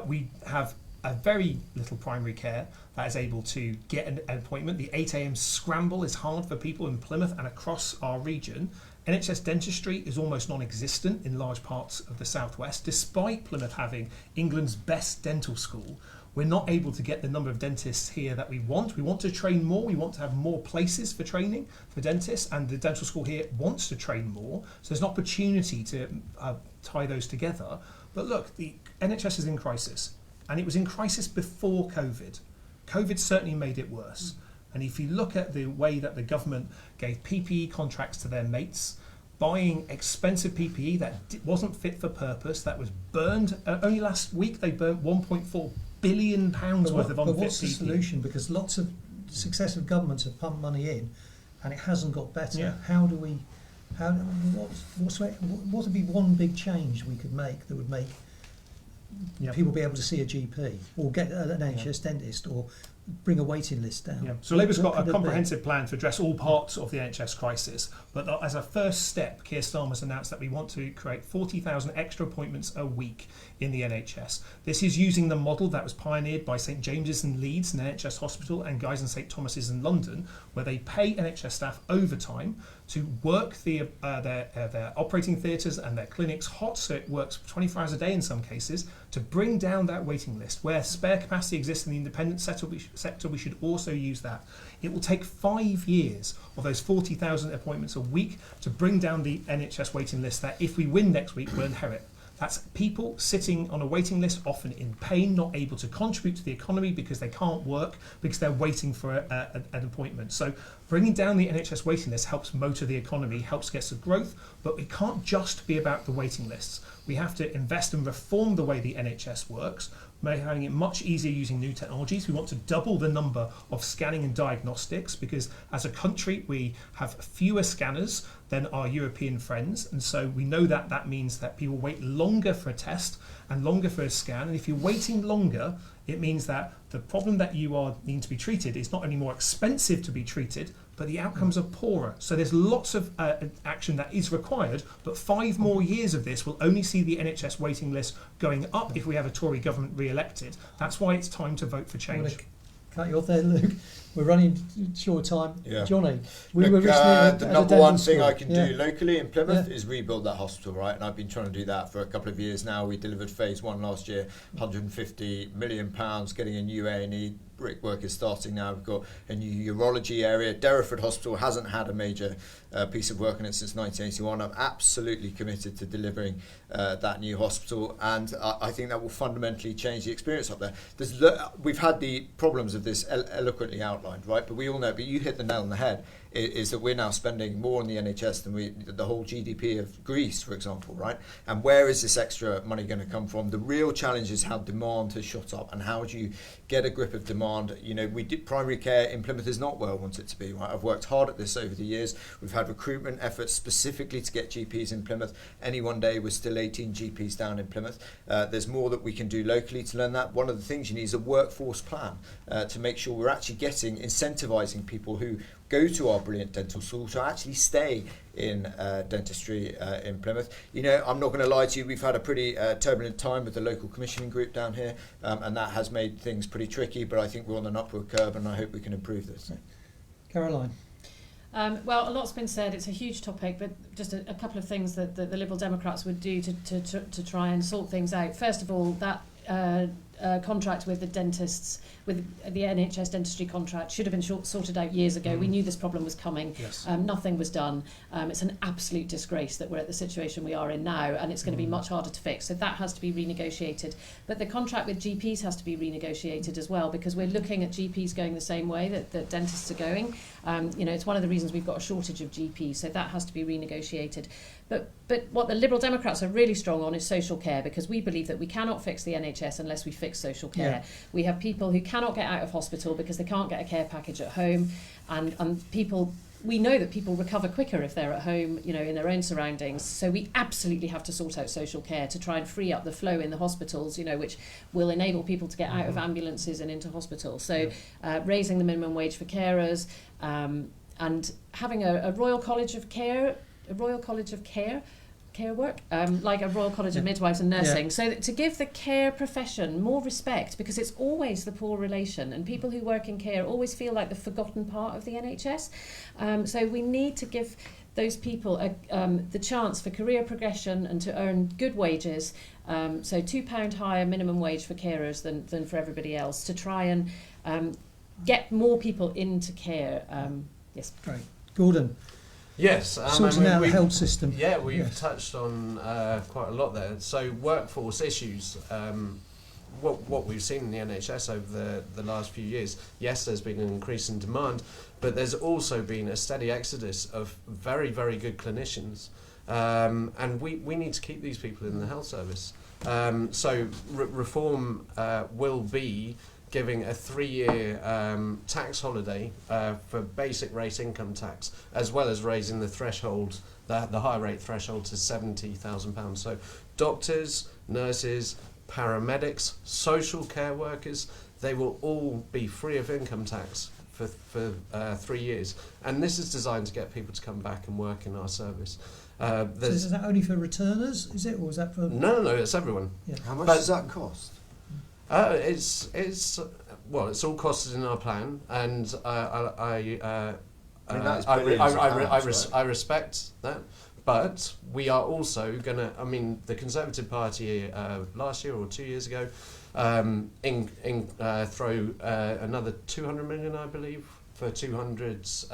We have a very little primary care that is able to get an appointment. The 8 a.m. scramble is hard for people in Plymouth and across our region. NHS dentistry is almost non-existent in large parts of the southwest. Despite Plymouth having England's best dental school, we're not able to get the number of dentists here that we want. We want to train more. We want to have more places for training for dentists, and the dental school here wants to train more. So there's an opportunity to tie those together. But look, the NHS is in crisis, and it was in crisis before COVID. COVID certainly made it worse. And if you look at the way that the government gave PPE contracts to their mates, buying expensive PPE that wasn't fit for purpose, that was burned. Only last week they burnt £1.4 billion worth of unfit PPE. But what's the solution? Because lots of successive governments have pumped money in, and it hasn't got better. Yeah. What would be one big change we could make that would make people be able to see a GP or get an NHS dentist or bring a waiting list down? Yeah. So Labour's got a comprehensive plan to address all parts of the NHS crisis, but as a first step, Keir Starmer's announced that we want to create 40,000 extra appointments a week in the NHS. This is using the model that was pioneered by St James's in Leeds, an NHS hospital, and Guy's and St Thomas's in London, where they pay NHS staff overtime to work their operating theatres and their clinics hot, so it works 24 hours a day in some cases, to bring down that waiting list. Where spare capacity exists in the independent sector, we should also use that. It will take 5 years of those 40,000 appointments a week to bring down the NHS waiting list that, if we win next week, we'll inherit. That's people sitting on a waiting list, often in pain, not able to contribute to the economy because they can't work, because they're waiting for an appointment. So bringing down the NHS waiting list helps motor the economy, helps get some growth, but it can't just be about the waiting lists. We have to invest and reform the way the NHS works, making it much easier using new technologies. We want to double the number of scanning and diagnostics, because as a country we have fewer scanners than our European friends, and so we know that that means that people wait longer for a test and longer for a scan, and if you're waiting longer, it means that the problem that you are needing to be treated is not only more expensive to be treated, but the outcomes are poorer. So there's lots of action that is required, but 5 more years of this will only see the NHS waiting list going up if we have a Tory government re-elected. That's why it's time to vote for change. Cut you off there, Luke. We're running short time. Yeah. Johnny, the number one thing I can do locally in Plymouth Yeah. is rebuild that hospital, right? And I've been trying to do that for a couple of years now. We delivered phase 1 last year, £150 million, getting a new A&E brickwork is starting now. We've got a new urology area. Derriford Hospital hasn't had a major piece of work on it since 1981. I'm absolutely committed to delivering that new hospital, and I think that will fundamentally change the experience up there. We've had the problems of this eloquently outlined, right? But we all know, but you hit the nail on the head, is that we're now spending more on the NHS than the whole GDP of Greece, for example, right? And where is this extra money going to come from? The real challenge is how demand has shot up, and how do you get a grip of demand? You know, primary care in Plymouth is not where I want it to be, right? I've worked hard at this over the years. We've had recruitment efforts specifically to get GPs in Plymouth. Any one day we're still 18 GPs down in Plymouth. There's more that we can do locally to learn that. One of the things you need is a workforce plan to make sure we're actually incentivising people who go to our brilliant dental school to actually stay in dentistry in Plymouth. You know, I'm not going to lie to you, we've had a pretty turbulent time with the local commissioning group down here, and that has made things pretty tricky, but I think we're on an upward curve, and I hope we can improve this. Caroline. Well, a lot's been said. It's a huge topic, but just a couple of things that the Liberal Democrats would do to try and sort things out. First of all, that contract with the dentists, with the NHS dentistry contract, should have been sorted out years ago. We knew this problem was coming. Yes. Nothing was done. It's an absolute disgrace that we're at the situation we are in now, and it's going to be much harder to fix. So that has to be renegotiated. But the contract with GPs has to be renegotiated as well, because we're looking at GPs going the same way that dentists are going. You know, it's one of the reasons we've got a shortage of GPs, so that has to be renegotiated. But what the Liberal Democrats are really strong on is social care, because we believe that we cannot fix the NHS unless we fix social care. Yeah. We have people who cannot get out of hospital because they can't get a care package at home, and people, we know that people recover quicker if they're at home, you know, in their own surroundings. So we absolutely have to sort out social care to try and free up the flow in the hospitals, you know, which will enable people to get out of ambulances and into hospital. So raising the minimum wage for carers, and having a Royal College of Care, care work, like a Royal College of Midwives and Nursing, so that to give the care profession more respect, because it's always the poor relation, and people who work in care always feel like the forgotten part of the NHS. So we need to give those people the chance for career progression and to earn good wages. So £2 higher minimum wage for carers than for everybody else, to try and get more people into care. Yes. Great. Gordon. Yes, sorting out the health system. Yeah, we've touched on quite a lot there. So workforce issues, what we've seen in the NHS over the last few years, yes, there's been an increase in demand, but there's also been a steady exodus of very, very good clinicians, and we need to keep these people in the health service. So reform will be giving a 3-year tax holiday for basic rate income tax, as well as raising the threshold, the high rate threshold, to £70,000. So doctors, nurses, paramedics, social care workers, they will all be free of income tax for 3 years. And this is designed to get people to come back and work in our service. So is that only for returners, is it, or is that for... No, it's everyone. Yeah. How much does that cost? It's all costed in our plan, and I respect that. But we are also going to, I mean, the Conservative Party last year or 2 years ago throw another 200 million, I believe, for 200s,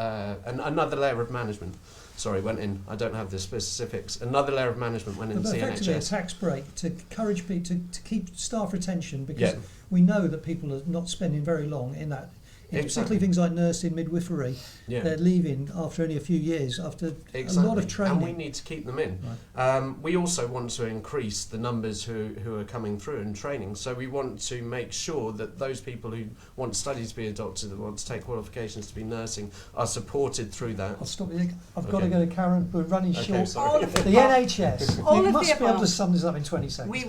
another layer of management. Sorry, went in. I don't have the specifics. Another layer of management went into the NHS. Effectively a tax break to encourage people to keep staff retention, because we know that people are not spending very long in that. Particularly things like nursing, midwifery, they're leaving after only a few years, after a lot of training. And we need to keep them in. Right. We also want to increase the numbers who are coming through and training. So we want to make sure that those people who want to study to be a doctor, that want to take qualifications to be nursing, are supported through that. I'll stop you. I've got to go to Karen. We're running short. Sorry. The NHS. You must be able to sum this up in 20 seconds. We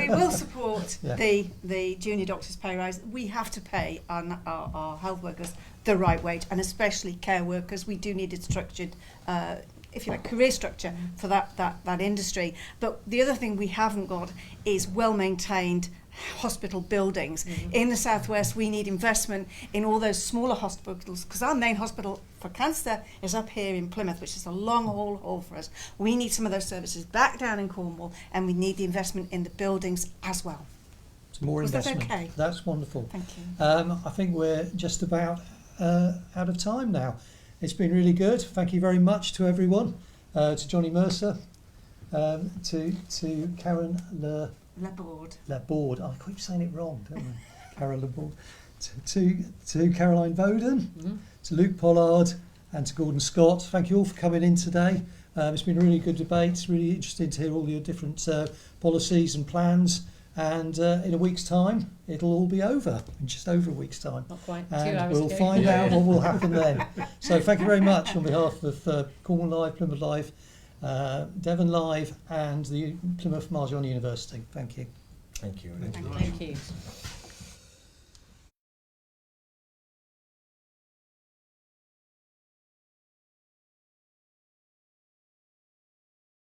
will support the junior doctors' pay rise. We have to pay our health workers the right wage, and especially care workers. We do need a structured, if you like, career structure for that industry. But the other thing we haven't got is well-maintained hospital buildings. In the southwest, we need investment in all those smaller hospitals, because our main hospital for cancer is up here in Plymouth, which is a long haul for us. We need some of those services back down in Cornwall, and we need the investment in the buildings as well. So more Was that investment. okay? That's wonderful. Thank you. I think we're just about out of time now. It's been really good. Thank you very much to everyone, to Johnny Mercer, to Karen La Borde. La Borde. I keep saying it wrong, don't I? Karen La Borde. To Caroline Voaden, to Luke Pollard, and to Gordon Scott. Thank you all for coming in today. It's been a really good debate. It's really interesting to hear all your different policies and plans. And in a week's time, it'll all be over. In just over a week's time. Not quite. 2 And hours we'll to go. find out what will happen then. So thank you very much on behalf of CornwallLive, PlymouthLive, DevonLive and the Plymouth Marjon University. Thank you. Thank you. Thank you. Thank you.